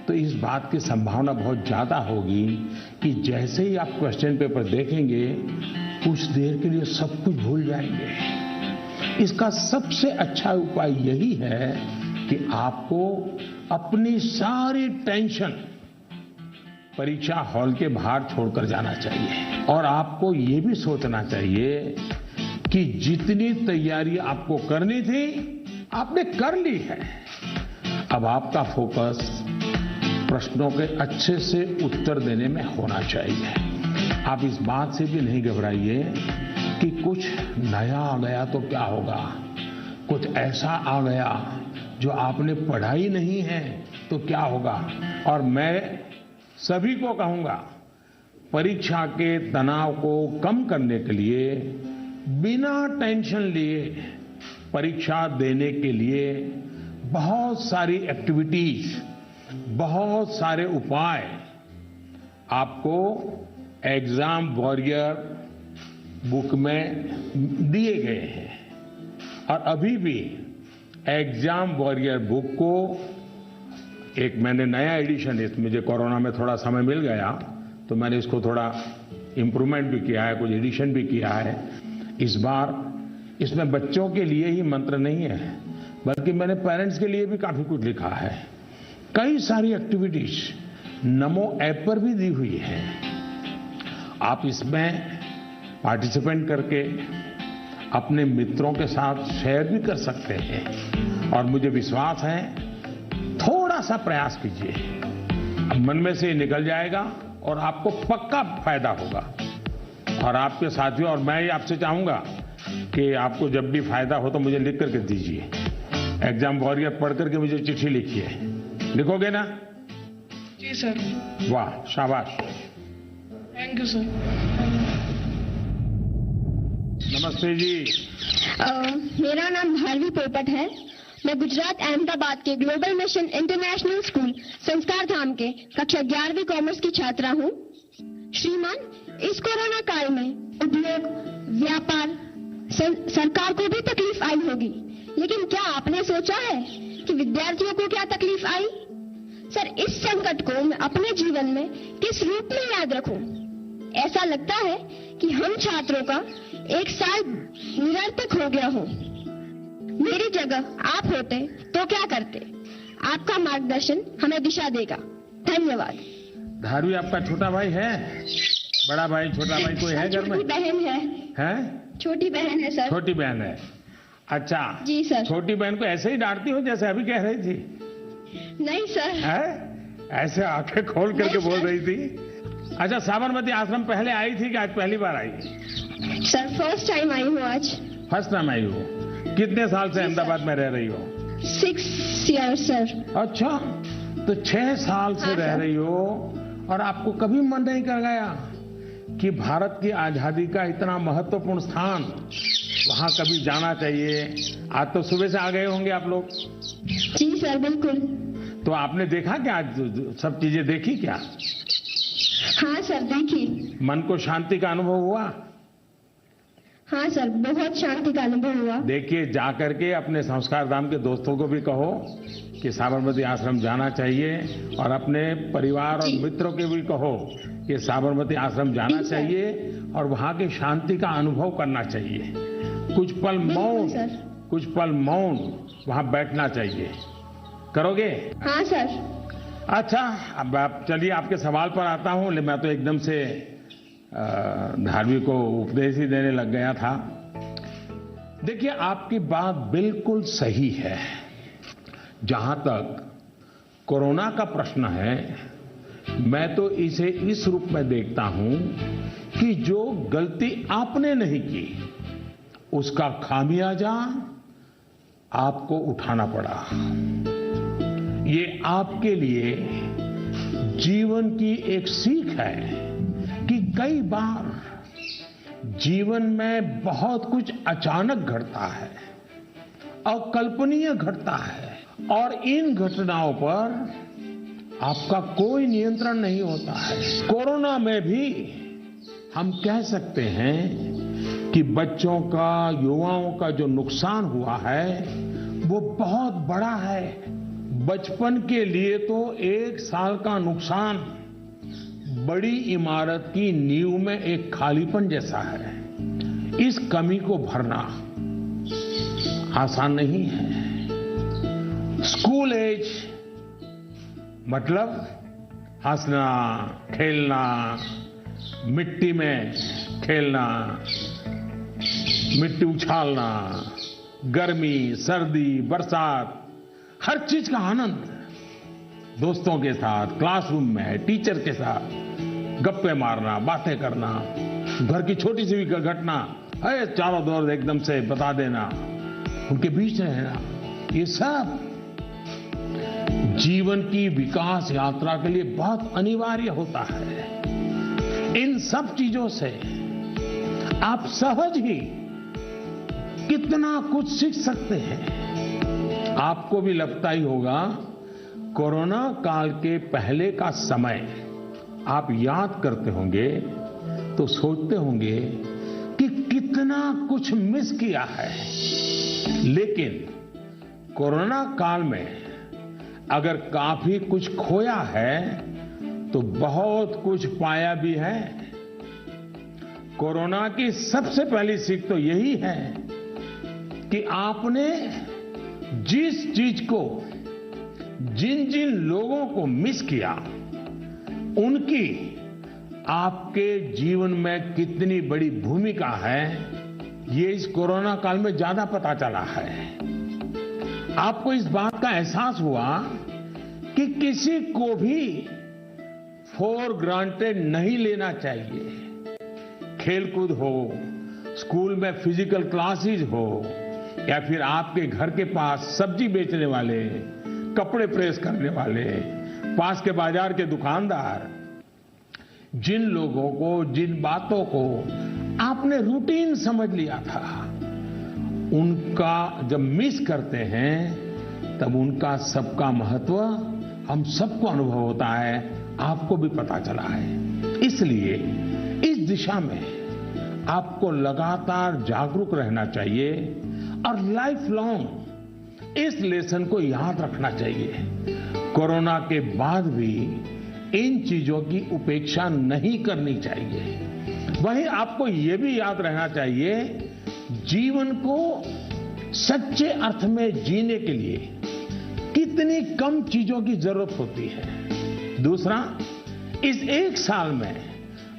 तो इस बात की संभावना बहुत ज्यादा होगी कि जैसे ही आप क्वेश्चन पेपर देखेंगे कुछ देर के लिए सब कुछ भूल जाएंगे। इसका सबसे अच्छा उपाय यही है कि आपको अपनी सारी टेंशन परीक्षा हॉल के बाहर छोड़कर जाना चाहिए, और आपको ये भी सोचना चाहिए कि जितनी तैयारी आपको करनी थी आपने कर ली है। अब आपका फोकस प्रश्नों के अच्छे से उत्तर देने में होना चाहिए। आप इस बात से भी नहीं घबराइए कि कुछ नया आ गया तो क्या होगा, कुछ ऐसा आ गया जो आपने पढ़ा ही नहीं है तो क्या होगा। और मैं सभी को कहूंगा, परीक्षा के तनाव को कम करने के लिए बिना टेंशन लिए परीक्षा देने के लिए बहुत सारी एक्टिविटीज, बहुत सारे उपाय आपको एग्जाम वॉरियर बुक में दिए गए हैं। और अभी भी एग्जाम वॉरियर बुक को एक मैंने नया एडिशन, इस मुझे कोरोना में थोड़ा समय मिल गया तो मैंने इसको थोड़ा इम्प्रूवमेंट भी किया है, कुछ एडिशन भी किया है। इस बार इसमें बच्चों के लिए ही मंत्र नहीं है, बल्कि मैंने पेरेंट्स के लिए भी काफी कुछ लिखा है। कई सारी एक्टिविटीज नमो ऐप पर भी दी हुई है, आप इसमें पार्टिसिपेंट करके अपने मित्रों के साथ शेयर भी कर सकते हैं। और मुझे विश्वास है थोड़ा सा प्रयास कीजिए, अब मन में से निकल जाएगा और आपको पक्का फायदा होगा। और आपके साथियों और मैं ही आपसे चाहूंगा कि आपको जब भी फायदा हो तो मुझे लिख करके दीजिए। एग्जाम वॉरियर पढ़ करके मुझे चिट्ठी लिखिए। लिखोगे ना? जी सर। वाह, शाबाश। Thank you sir. नमस्ते जी। मेरा नाम भारवी पोपट है। मैं गुजरात अहमदाबाद के ग्लोबल मिशन इंटरनेशनल स्कूल संस्कार धाम के कक्षा 11वीं कॉमर्स की छात्रा हूँ। श्रीमान, इस कोरोना काल में उद्योग, व्यापार, सरकार को भी तकलीफ आई होगी, लेकिन क्या आपने सोचा है कि विद्यार्थियों को क्या तकलीफ आई? सर, इस संकट को मैं अपने जीवन में किस रूप में याद रखूं? ऐसा लगता है कि हम छात्रों का एक साल निरर्थक हो गया हो। मेरी जगह आप होते तो क्या करते? आपका मार्गदर्शन हमें दिशा देगा। धन्यवाद। धारवी, आपका छोटा भाई है? बड़ा भाई, छोटा भाई कोई है घर में? छोटी बहन है। हैं? छोटी बहन है सर। छोटी बहन है। अच्छा जी सर। छोटी बहन को ऐसे ही डांटती हो जैसे अभी कह रही थी? नहीं सर। है? ऐसे आंखें खोल करके बोल रही थी? अच्छा, साबरमती आश्रम पहले आई थी कि आज पहली बार आई? सर, फर्स्ट टाइम आई हूँ आज। फर्स्ट टाइम आई हो? कितने साल से अहमदाबाद में रह रही हो? 6 years सर। अच्छा, तो 6 साल से रह रही हो और आपको कभी मन नहीं कर गया कि भारत की आजादी का इतना महत्वपूर्ण स्थान, वहां कभी जाना चाहिए? आज तो सुबह से आ गए होंगे आप लोग? जी सर, बिल्कुल। तो आपने देखा क्या? आज सब चीजें देखी क्या? हाँ सर, देखी। मन को शांति का अनुभव हुआ? हाँ सर, बहुत शांति का अनुभव हुआ। देखिए, जाकर के अपने संस्कार धाम के दोस्तों को भी कहो कि साबरमती आश्रम जाना चाहिए, और अपने परिवार और मित्रों के भी कहो कि साबरमती आश्रम जाना चाहिए और वहां की शांति का अनुभव करना चाहिए। कुछ पल मौन वहां बैठना चाहिए। करोगे? हाँ सर। अच्छा, अब आप चलिए, आपके सवाल पर आता हूं। मैं तो एकदम से धार्मिक को उपदेश ही देने लग गया था। देखिए, आपकी बात बिल्कुल सही है। जहां तक कोरोना का प्रश्न है, मैं तो इसे इस रूप में देखता हूं कि जो गलती आपने नहीं की उसका खामियाजा आपको उठाना पड़ा। ये आपके लिए जीवन की एक सीख है कि कई बार जीवन में बहुत कुछ अचानक घटता है, अकल्पनीय घटता है, और इन घटनाओं पर आपका कोई नियंत्रण नहीं होता है। कोरोना में भी हम कह सकते हैं कि बच्चों का, युवाओं का जो नुकसान हुआ है वो बहुत बड़ा है। बचपन के लिए तो 1 साल का नुकसान बड़ी इमारत की नींव में एक खालीपन जैसा है। इस कमी को भरना आसान नहीं है। स्कूल एज मतलब हंसना, खेलना, मिट्टी में खेलना, मिट्टी उछालना, गर्मी, सर्दी, बरसात, हर चीज का आनंद, दोस्तों के साथ, क्लासरूम में, टीचर के साथ गप्पे मारना, बातें करना, घर की छोटी सी भी घटना चारों दौर एकदम से बता देना, उनके बीच रहना, ये सब जीवन की विकास यात्रा के लिए बहुत अनिवार्य होता है। इन सब चीजों से आप सहज ही कितना कुछ सीख सकते हैं। आपको भी लगता ही होगा, कोरोना काल के पहले का समय आप याद करते होंगे तो सोचते होंगे कि कितना कुछ मिस किया है। लेकिन कोरोना काल में अगर काफी कुछ खोया है तो बहुत कुछ पाया भी है। कोरोना की सबसे पहली सीख तो यही है कि आपने जिस चीज को, जिन जिन लोगों को मिस किया, उनकी आपके जीवन में कितनी बड़ी भूमिका है, ये इस कोरोना काल में ज्यादा पता चला है। आपको इस बात का एहसास हुआ कि किसी को भी फॉर ग्रांटेड नहीं लेना चाहिए। खेलकूद हो, स्कूल में फिजिकल क्लासेस हो, या फिर आपके घर के पास सब्जी बेचने वाले, कपड़े प्रेस करने वाले, पास के बाजार के दुकानदार, जिन लोगों को, जिन बातों को आपने रूटीन समझ लिया था, उनका जब मिस करते हैं तब उनका सबका महत्व हम सबको अनुभव होता है, आपको भी पता चला है। इसलिए इस दिशा में आपको लगातार जागरूक रहना चाहिए और लाइफ लॉन्ग इस लेसन को याद रखना चाहिए। कोरोना के बाद भी इन चीजों की उपेक्षा नहीं करनी चाहिए। वहीं आपको ये भी याद रहना चाहिए, जीवन को सच्चे अर्थ में जीने के लिए कितनी कम चीजों की जरूरत होती है। दूसरा, इस एक साल में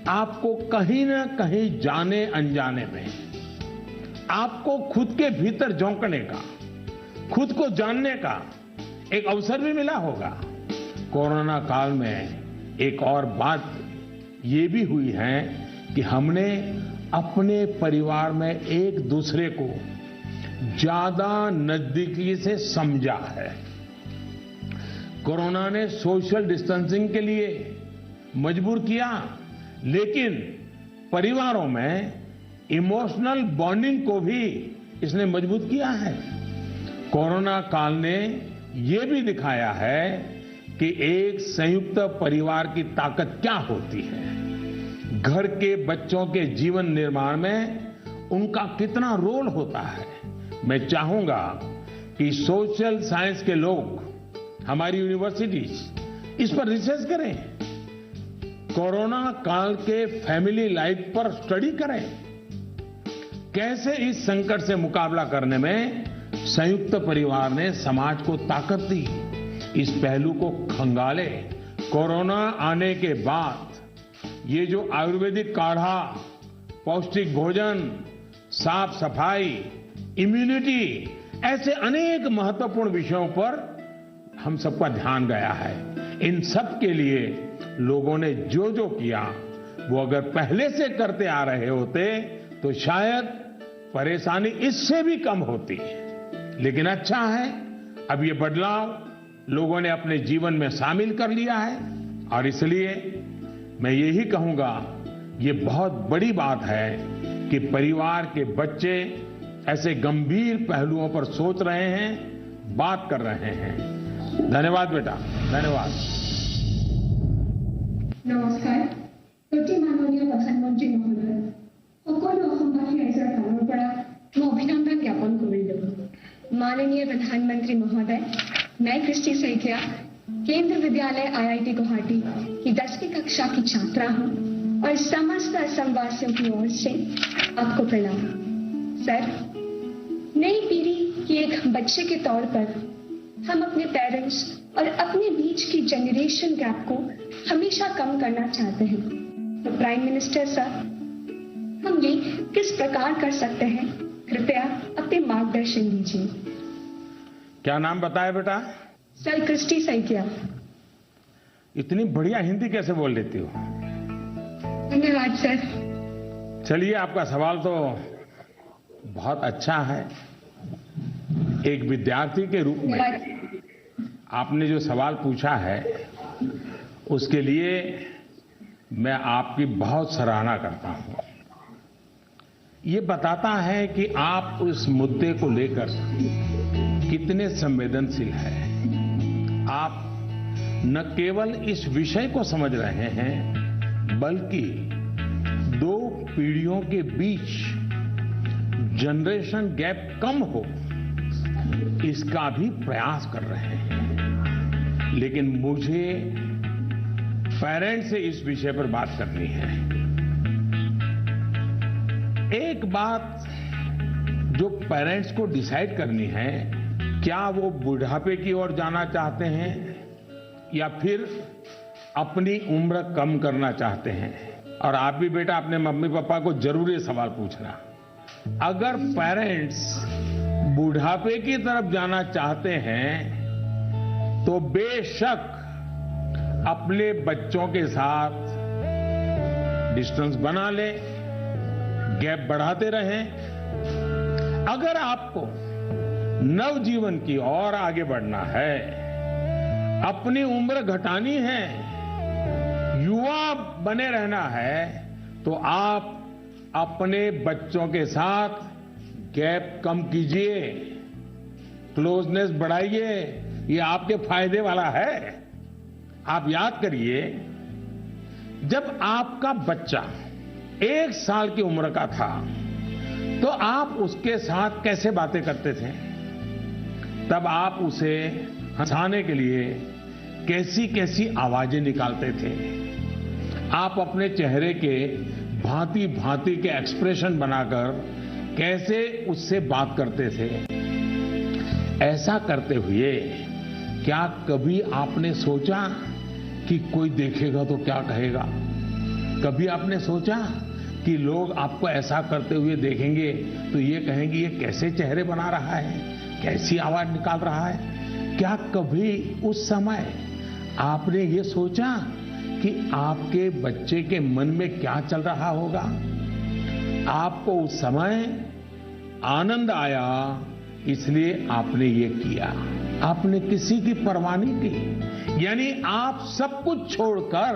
आपको कहीं ना कहीं जाने अनजाने में आपको खुद के भीतर झोंकने का, खुद को जानने का एक अवसर भी मिला होगा। कोरोना काल में एक और बात ये भी हुई है कि हमने अपने परिवार में एक दूसरे को ज्यादा नजदीकी से समझा है। कोरोना ने सोशल डिस्टेंसिंग के लिए मजबूर किया, लेकिन परिवारों में इमोशनल बॉन्डिंग को भी इसने मजबूत किया है। कोरोना काल ने ये भी दिखाया है कि एक संयुक्त परिवार की ताकत क्या होती है, घर के बच्चों के जीवन निर्माण में उनका कितना रोल होता है। मैं चाहूंगा कि सोशल साइंस के लोग, हमारी यूनिवर्सिटीज इस पर रिसर्च करें, कोरोना काल के फैमिली लाइफ पर स्टडी करें, कैसे इस संकट से मुकाबला करने में संयुक्त परिवार ने समाज को ताकत दी। इस पहलू को खंगाले। कोरोना आने के बाद ये जो आयुर्वेदिक काढ़ा, पौष्टिक भोजन, साफ सफाई, इम्यूनिटी, ऐसे अनेक महत्वपूर्ण विषयों पर हम सबका ध्यान गया है। इन सब के लिए लोगों ने जो जो किया, वो अगर पहले से करते आ रहे होते तो शायद परेशानी इससे भी कम होती। लेकिन अच्छा है, अब ये बदलाव लोगों ने अपने जीवन में शामिल कर लिया है, और इसलिए मैं यही कहूंगा, ये बहुत बड़ी बात है कि परिवार के बच्चे ऐसे गंभीर पहलुओं पर सोच रहे हैं, बात कर रहे हैं। धन्यवाद बेटा, धन्यवाद। नमस्कार। অতি মাননীয় প্ৰধানমন্ত্ৰী মহোদয়, সকলো অসমবাসী ৰাইজৰ ফালৰ পৰা মই অভিনন্দন জ্ঞাপন কৰিলো। माननीय प्रधानमंत्री महोदय, मैं कृष्टि सैकिया केंद्र विद्यालय IIT गुवाहाटी की 10वीं कक्षा की छात्रा हूं और समस्त असमवासियों की ओर से आपको प्रणाम। सर, नई पीढ़ी की एक बच्चे के तौर पर हम अपने पेरेंट्स और अपने बीच की जनरेशन गैप को हमेशा कम करना चाहते हैं। तो प्राइम मिनिस्टर सर, हम ये किस प्रकार कर सकते हैं? कृपया अपने मार्गदर्शन दीजिए। क्या नाम बताया बेटा? सर, क्रिस्टी सैकिया। इतनी बढ़िया हिंदी कैसे बोल लेती हो? धन्यवाद सर। चलिए, आपका सवाल तो बहुत अच्छा है। एक विद्यार्थी के रूप में आपने जो सवाल पूछा है, उसके लिए मैं आपकी बहुत सराहना करता हूं। ये बताता है कि आप उस मुद्दे को लेकर कितने संवेदनशील हैं। आप न केवल इस विषय को समझ रहे हैं, बल्कि दो पीढ़ियों के बीच जनरेशन गैप कम हो, इसका भी प्रयास कर रहे हैं। लेकिन मुझे पेरेंट्स से इस विषय पर बात करनी है। एक बात जो पेरेंट्स को डिसाइड करनी है, क्या वो बुढ़ापे की ओर जाना चाहते हैं या फिर अपनी उम्र कम करना चाहते हैं। और आप भी बेटा अपने मम्मी पापा को जरूर ये सवाल पूछना। अगर पेरेंट्स बुढ़ापे की तरफ जाना चाहते हैं तो बेशक अपने बच्चों के साथ डिस्टेंस बना ले, गैप बढ़ाते रहें। अगर आपको नवजीवन की ओर आगे बढ़ना है, अपनी उम्र घटानी है, युवा बने रहना है, तो आप अपने बच्चों के साथ गैप कम कीजिए, क्लोजनेस बढ़ाइए। ये आपके फायदे वाला है। आप याद करिए, जब आपका बच्चा 1 साल की उम्र का था तो आप उसके साथ कैसे बातें करते थे? तब आप उसे हंसाने के लिए कैसी कैसी आवाजें निकालते थे? आप अपने चेहरे के भांति भांति के एक्सप्रेशन बनाकर कैसे उससे बात करते थे? ऐसा करते हुए क्या कभी आपने सोचा कि कोई देखेगा तो क्या कहेगा? कभी आपने सोचा कि लोग आपको ऐसा करते हुए देखेंगे तो ये कहेंगे ये कैसे चेहरे बना रहा है, कैसी आवाज निकाल रहा है? क्या कभी उस समय आपने ये सोचा कि आपके बच्चे के मन में क्या चल रहा होगा? आपको उस समय आनंद आया, इसलिए आपने ये किया। आपने किसी की परवाह नहीं की, यानी आप सब कुछ छोड़कर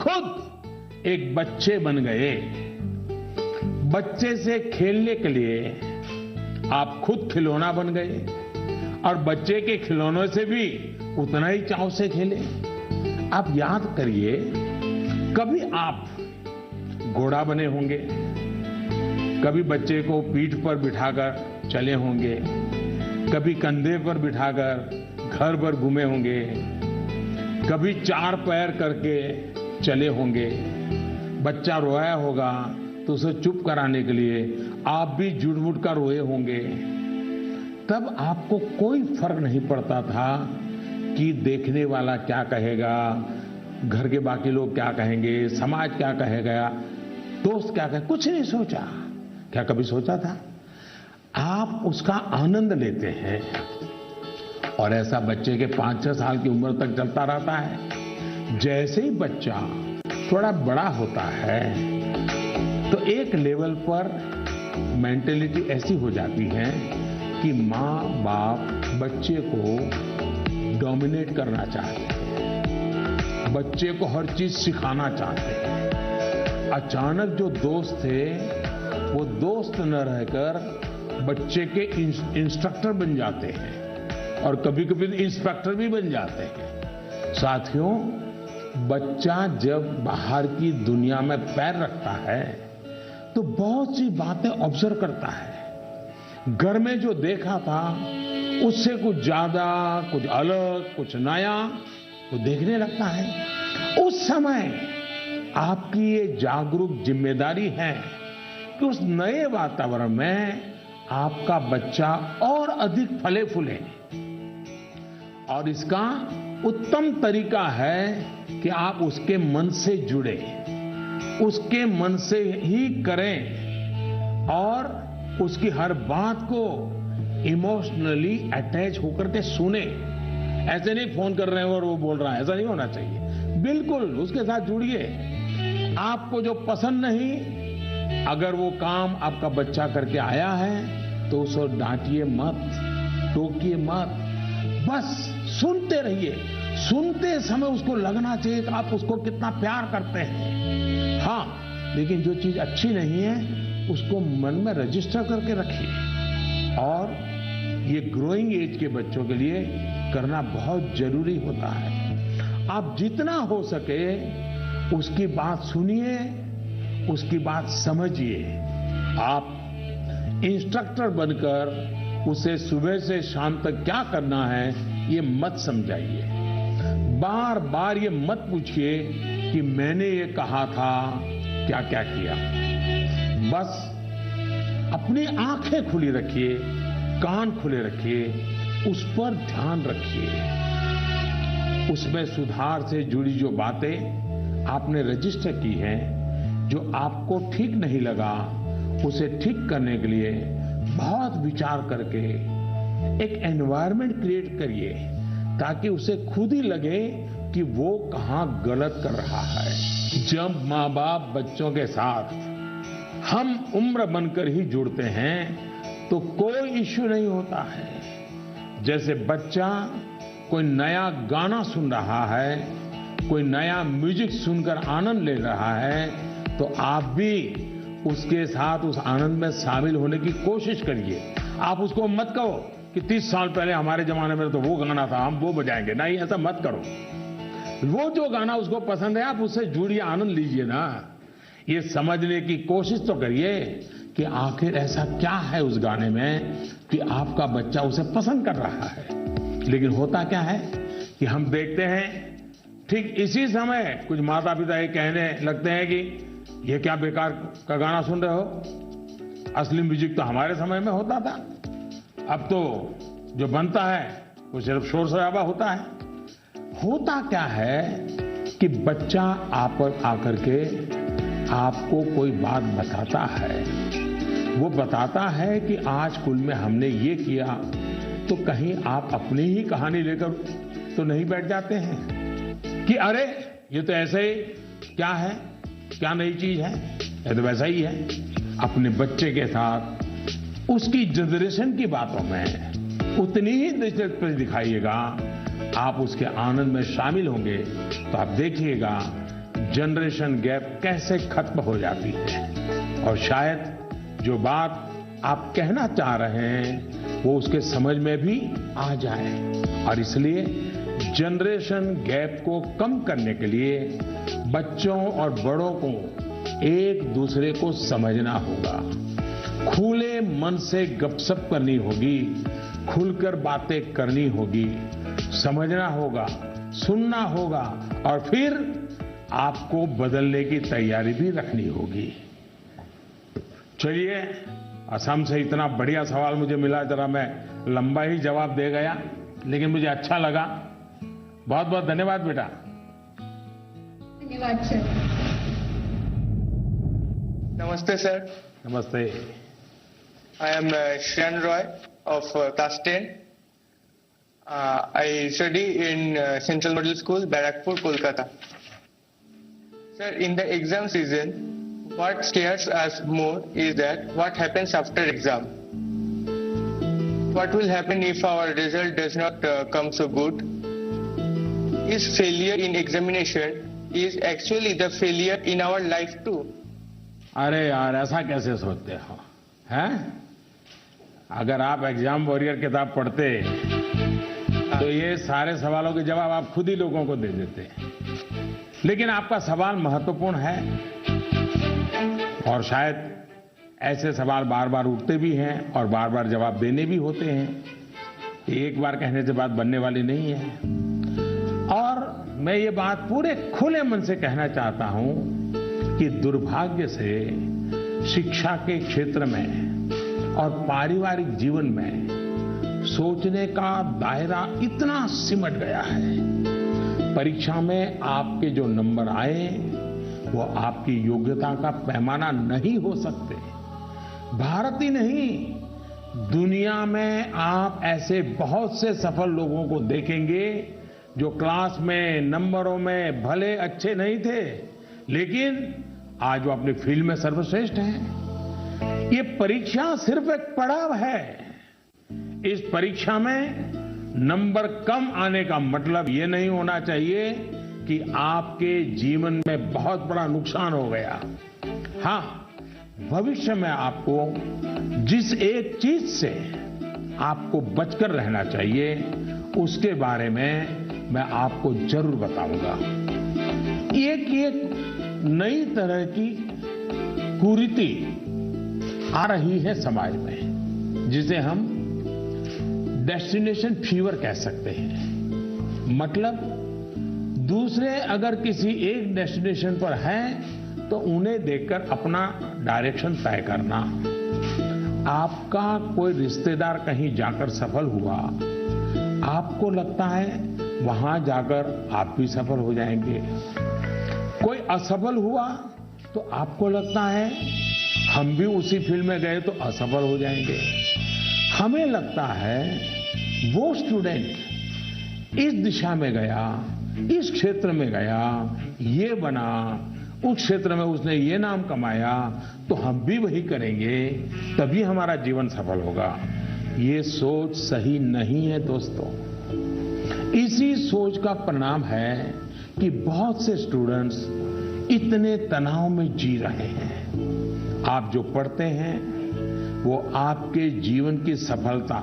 खुद एक बच्चे बन गए। बच्चे से खेलने के लिए आप खुद खिलौना बन गए और बच्चे के खिलौनों से भी उतना ही चाव से खेले। आप याद करिए, कभी आप घोड़ा बने होंगे, कभी बच्चे को पीठ पर बिठाकर चले होंगे, कभी कंधे पर बिठाकर घर भर घूमे होंगे, कभी 4 पैर करके चले होंगे। बच्चा रोया होगा तो उसे चुप कराने के लिए आप भी जुट-मुट कर रोए होंगे। तब आपको कोई फर्क नहीं पड़ता था कि देखने वाला क्या कहेगा, घर के बाकी लोग क्या कहेंगे, समाज क्या कहेगा, दोस्त क्या कहेगा, कुछ नहीं सोचा। क्या कभी सोचा था? आप उसका आनंद लेते हैं और ऐसा बच्चे के 5-6 साल की उम्र तक चलता रहता है। जैसे ही बच्चा थोड़ा बड़ा होता है तो एक लेवल पर मेंटेलिटी ऐसी हो जाती है कि माँ बाप बच्चे को डोमिनेट करना चाहते हैं, बच्चे को हर चीज सिखाना चाहते हैं। अचानक जो दोस्त थे वो दोस्त न रहकर बच्चे के इंस्ट्रक्टर बन जाते हैं और कभी कभी इंस्पेक्टर भी बन जाते हैं। साथियों, बच्चा जब बाहर की दुनिया में पैर रखता है तो बहुत सी बातें ऑब्जर्व करता है। घर में जो देखा था उससे कुछ ज्यादा, कुछ अलग, कुछ नया वो देखने लगता है। उस समय आपकी ये जागरूक जिम्मेदारी है कि उस नए वातावरण में आपका बच्चा और अधिक फले फूले। और इसका उत्तम तरीका है कि आप उसके मन से जुड़े, उसके मन से ही करें और उसकी हर बात को इमोशनली अटैच होकर के सुने। ऐसे नहीं फोन कर रहे हो और वो बोल रहा है, ऐसा नहीं होना चाहिए। बिल्कुल उसके साथ जुड़िए। आपको जो पसंद नहीं, अगर वो काम आपका बच्चा करके आया है तो उसको डांटिए मत, टोकिए मत, बस सुनते रहिए। सुनते समय उसको लगना चाहिए कि आप उसको कितना प्यार करते हैं। हाँ, लेकिन जो चीज अच्छी नहीं है उसको मन में रजिस्टर करके रखिए। और ये ग्रोइंग एज के बच्चों के लिए करना बहुत जरूरी होता है। आप जितना हो सके उसकी बात सुनिए, उसकी बात समझिए। आप इंस्ट्रक्टर बनकर उसे सुबह से शाम तक क्या करना है ये मत समझाइए। बार बार ये मत पूछिए कि मैंने ये कहा था, क्या क्या किया। बस अपनी आंखें खुली रखिए, कान खुले रखिए, उस पर ध्यान रखिए। उसमें सुधार से जुड़ी जो बातें आपने रजिस्टर की हैं, जो आपको ठीक नहीं लगा, उसे ठीक करने के लिए बहुत विचार करके एक एनवायरनमेंट क्रिएट करिए ताकि उसे खुद ही लगे कि वो कहां गलत कर रहा है। जब माँ बाप बच्चों के साथ हम उम्र बनकर ही जुड़ते हैं तो कोई इश्यू नहीं होता है। जैसे बच्चा कोई नया गाना सुन रहा है, कोई नया म्यूजिक सुनकर आनंद ले रहा है, तो आप भी उसके साथ उस आनंद में शामिल होने की कोशिश करिए। आप उसको मत कहो कि 30 साल पहले हमारे जमाने में तो वो गाना था, हम वो बजाएंगे। नहीं, ऐसा मत करो। वो जो गाना उसको पसंद है आप उससे जुड़िए, आनंद लीजिए ना। ये समझने की कोशिश तो करिए कि आखिर ऐसा क्या है उस गाने में कि आपका बच्चा उसे पसंद कर रहा है। लेकिन होता क्या है कि हम देखते हैं ठीक इसी समय कुछ माता पिता ये कहने लगते हैं कि ये क्या बेकार का गाना सुन रहे हो, असली म्यूजिक तो हमारे समय में होता था। अब तो जो बनता है वो सिर्फ शोर शराबा होता है। होता क्या है कि बच्चा आप पर आकर के आपको कोई बात बताता है। वो बताता है कि आज स्कूल में हमने ये किया, तो कहीं आप अपनी ही कहानी लेकर तो नहीं बैठ जाते हैं कि अरे ये तो ऐसे ही, क्या है, क्या नई चीज है, ये तो वैसा ही है। अपने बच्चे के साथ उसकी जनरेशन की बातों में उतनी ही दिलचस्पी दिखाइएगा, आप उसके आनंद में शामिल होंगे तो आप देखिएगा जनरेशन गैप कैसे खत्म हो जाती है। और शायद जो बात आप कहना चाह रहे हैं वो उसके समझ में भी आ जाए। और इसलिए जनरेशन गैप को कम करने के लिए बच्चों और बड़ों को एक दूसरे को समझना होगा, खुले मन से गपशप करनी होगी, खुलकर बातें करनी होगी, समझना होगा, सुनना होगा और फिर आपको बदलने की तैयारी भी रखनी होगी। चलिए, असम से इतना बढ़िया सवाल मुझे मिला, जरा मैं लंबा ही जवाब दे गया, लेकिन मुझे अच्छा लगा। बहुत बहुत धन्यवाद बेटा। धन्यवाद सर। नमस्ते सर। नमस्ते। I am Shreyan Roy of class 10. I study in Central Middle School, Barakpur, Kolkata. Sir, in the exam season, what scares us more is that what happens after exam. What will happen if our result does not come so good? Is failure in examination is actually the failure in our life too? अरे यार, ऐसा कैसे सोचते हो, हैं? अगर आप एग्जाम वॉरियर किताब पढ़ते तो ये सारे सवालों के जवाब आप खुद ही लोगों को दे देते। लेकिन आपका सवाल महत्वपूर्ण है और शायद ऐसे सवाल बार बार उठते भी हैं और बार बार जवाब देने भी होते हैं। एक बार कहने से बात बनने वाली नहीं है। और मैं ये बात पूरे खुले मन से कहना चाहता हूं कि दुर्भाग्य से शिक्षा के क्षेत्र में और पारिवारिक जीवन में सोचने का दायरा इतना सिमट गया है। परीक्षा में आपके जो नंबर आए वो आपकी योग्यता का पैमाना नहीं हो सकते। भारत ही नहीं, दुनिया में आप ऐसे बहुत से सफल लोगों को देखेंगे जो क्लास में नंबरों में भले अच्छे नहीं थे, लेकिन आज वो अपनी फील्ड में सर्वश्रेष्ठ हैं। ये परीक्षा सिर्फ एक पड़ाव है। इस परीक्षा में नंबर कम आने का मतलब ये नहीं होना चाहिए कि आपके जीवन में बहुत बड़ा नुकसान हो गया। हाँ, भविष्य में आपको जिस एक चीज से आपको बचकर रहना चाहिए उसके बारे में मैं आपको जरूर बताऊंगा। एक नई तरह की कुरीति आ रही है समाज में, जिसे हम डेस्टिनेशन फीवर कह सकते हैं। मतलब दूसरे अगर किसी एक डेस्टिनेशन पर हैं तो उन्हें देखकर अपना डायरेक्शन तय करना। आपका कोई रिश्तेदार कहीं जाकर सफल हुआ, आपको लगता है वहां जाकर आप भी सफल हो जाएंगे। कोई असफल हुआ तो आपको लगता है हम भी उसी फील्ड में गए तो असफल हो जाएंगे। हमें लगता है वो स्टूडेंट इस दिशा में गया इस क्षेत्र में गया, ये बना, उस क्षेत्र में उसने ये नाम कमाया, तो हम भी वही करेंगे, तभी हमारा जीवन सफल होगा। ये सोच सही नहीं है दोस्तों। इसी सोच का परिणाम है कि बहुत से स्टूडेंट्स इतने तनाव में जी रहे हैं। आप जो पढ़ते हैं वो आपके जीवन की सफलता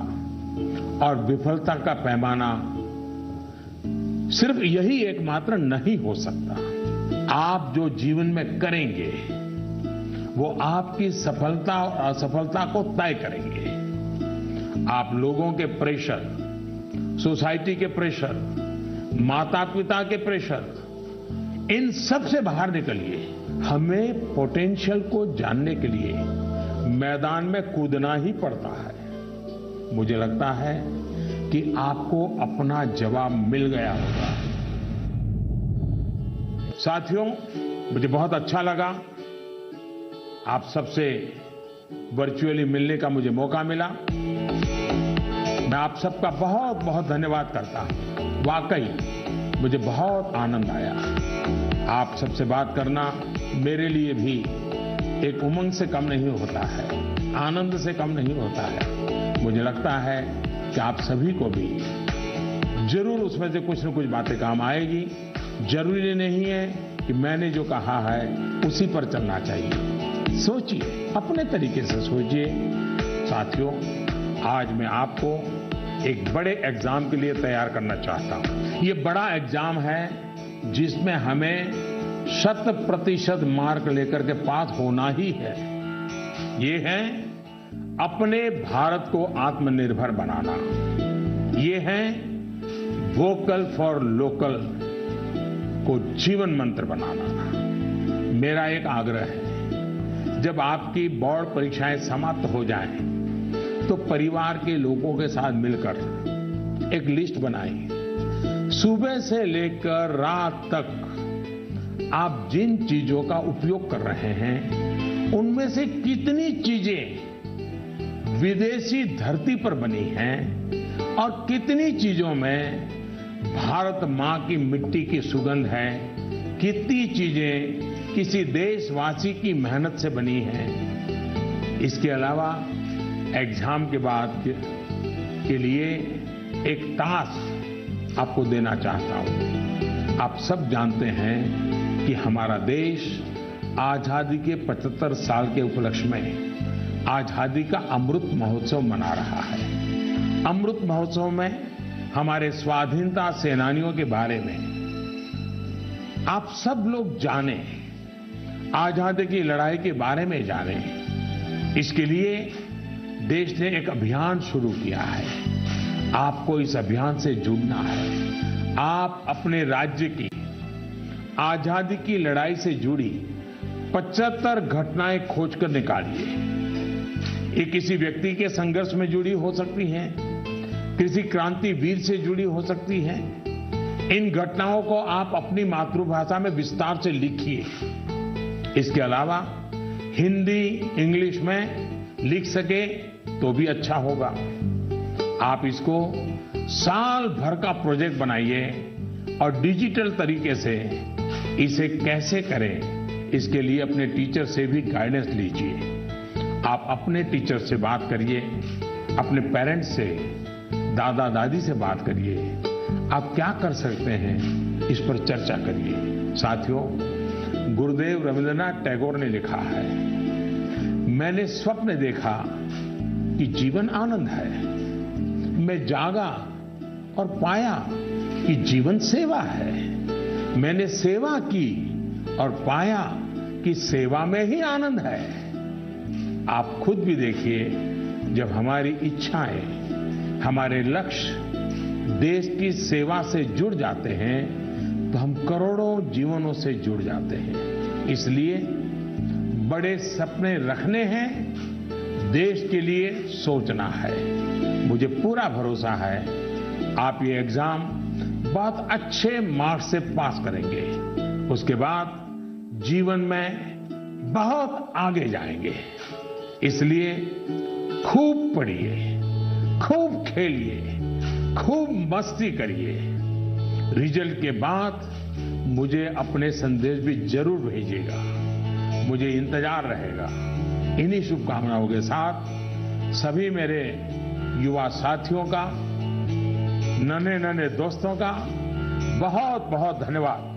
और विफलता का पैमाना सिर्फ यही एकमात्र नहीं हो सकता। आप जो जीवन में करेंगे वो आपकी सफलता और असफलता को तय करेंगे। आप लोगों के प्रेशर, सोसाइटी के प्रेशर, माता पिता के प्रेशर, इन सब से बाहर निकलिए। हमें पोटेंशियल को जानने के लिए मैदान में कूदना ही पड़ता है। मुझे लगता है कि आपको अपना जवाब मिल गया होगा। साथियों, मुझे बहुत अच्छा लगा आप सबसे वर्चुअली मिलने का मुझे मौका मिला। मैं आप सबका बहुत बहुत धन्यवाद करता हूं। वाकई मुझे बहुत आनंद आया। आप सबसे बात करना मेरे लिए भी एक उमंग से कम नहीं होता है, आनंद से कम नहीं होता है। मुझे लगता है कि आप सभी को भी जरूर उसमें से कुछ न कुछ बातें काम आएगी। जरूरी नहीं है कि मैंने जो कहा है उसी पर चलना चाहिए। सोचिए, अपने तरीके से सोचिए। साथियों, आज मैं आपको एक बड़े एग्जाम के लिए तैयार करना चाहता हूं। ये बड़ा एग्जाम है जिसमें हमें 100% मार्क लेकर के पास होना ही है। ये है अपने भारत को आत्मनिर्भर बनाना। ये है वोकल फॉर लोकल को जीवन मंत्र बनाना। मेरा एक आग्रह है, जब आपकी बोर्ड परीक्षाएं समाप्त हो जाएं, तो परिवार के लोगों के साथ मिलकर एक लिस्ट बनाइए। सुबह से लेकर रात तक आप जिन चीजों का उपयोग कर रहे हैं, उनमें से कितनी चीजें विदेशी धरती पर बनी हैं और कितनी चीजों में भारत मां की मिट्टी की सुगंध है, कितनी चीजें किसी देशवासी की मेहनत से बनी हैं। इसके अलावा एग्जाम के बाद के लिए एक टास्क आपको देना चाहता हूं। आप सब जानते हैं कि हमारा देश आजादी के 75 साल के उपलक्ष्य में आजादी का अमृत महोत्सव मना रहा है। अमृत महोत्सव में हमारे स्वाधीनता सेनानियों के बारे में आप सब लोग जानें, आजादी की लड़ाई के बारे में जानें। इसके लिए देश ने एक अभियान शुरू किया है। आपको इस अभियान से जुड़ना है। आप अपने राज्य की आजादी की लड़ाई से जुड़ी 75 घटनाएं खोजकर निकालिए। ये किसी व्यक्ति के संघर्ष में जुड़ी हो सकती हैं, किसी क्रांति वीर से जुड़ी हो सकती हैं। इन घटनाओं को आप अपनी मातृभाषा में विस्तार से लिखिए। इसके अलावा हिंदी, इंग्लिश में लिख सके तो भी अच्छा होगा। आप इसको साल भर का प्रोजेक्ट बनाइए और डिजिटल तरीके से इसे कैसे करें, इसके लिए अपने टीचर से भी गाइडेंस लीजिए। आप अपने टीचर से बात करिए, अपने पेरेंट्स से, दादा दादी से बात करिए। आप क्या कर सकते हैं, इस पर चर्चा करिए। साथियों, गुरुदेव रविंद्रनाथ टैगोर ने लिखा है, मैंने स्वप्न देखा कि जीवन आनंद है। मैं जागा और पाया कि जीवन सेवा है। मैंने सेवा की और पाया कि सेवा में ही आनंद है। आप खुद भी देखिए, जब हमारी इच्छाएं, हमारे लक्ष्य देश की सेवा से जुड़ जाते हैं, तो हम करोड़ों जीवनों से जुड़ जाते हैं। इसलिए बड़े सपने रखने हैं, देश के लिए सोचना है। मुझे पूरा भरोसा है आप ये एग्जाम बहुत अच्छे मार्क्स से पास करेंगे। उसके बाद जीवन में बहुत आगे जाएंगे। इसलिए खूब पढ़िए, खूब खेलिए, खूब मस्ती करिए रिजल्ट के बाद मुझे अपने संदेश भी जरूर भेजिएगा। मुझे इंतजार रहेगा। इन्हीं शुभकामनाओं के साथ सभी मेरे युवा साथियों का, नन्हे नन्हे दोस्तों का बहुत बहुत धन्यवाद।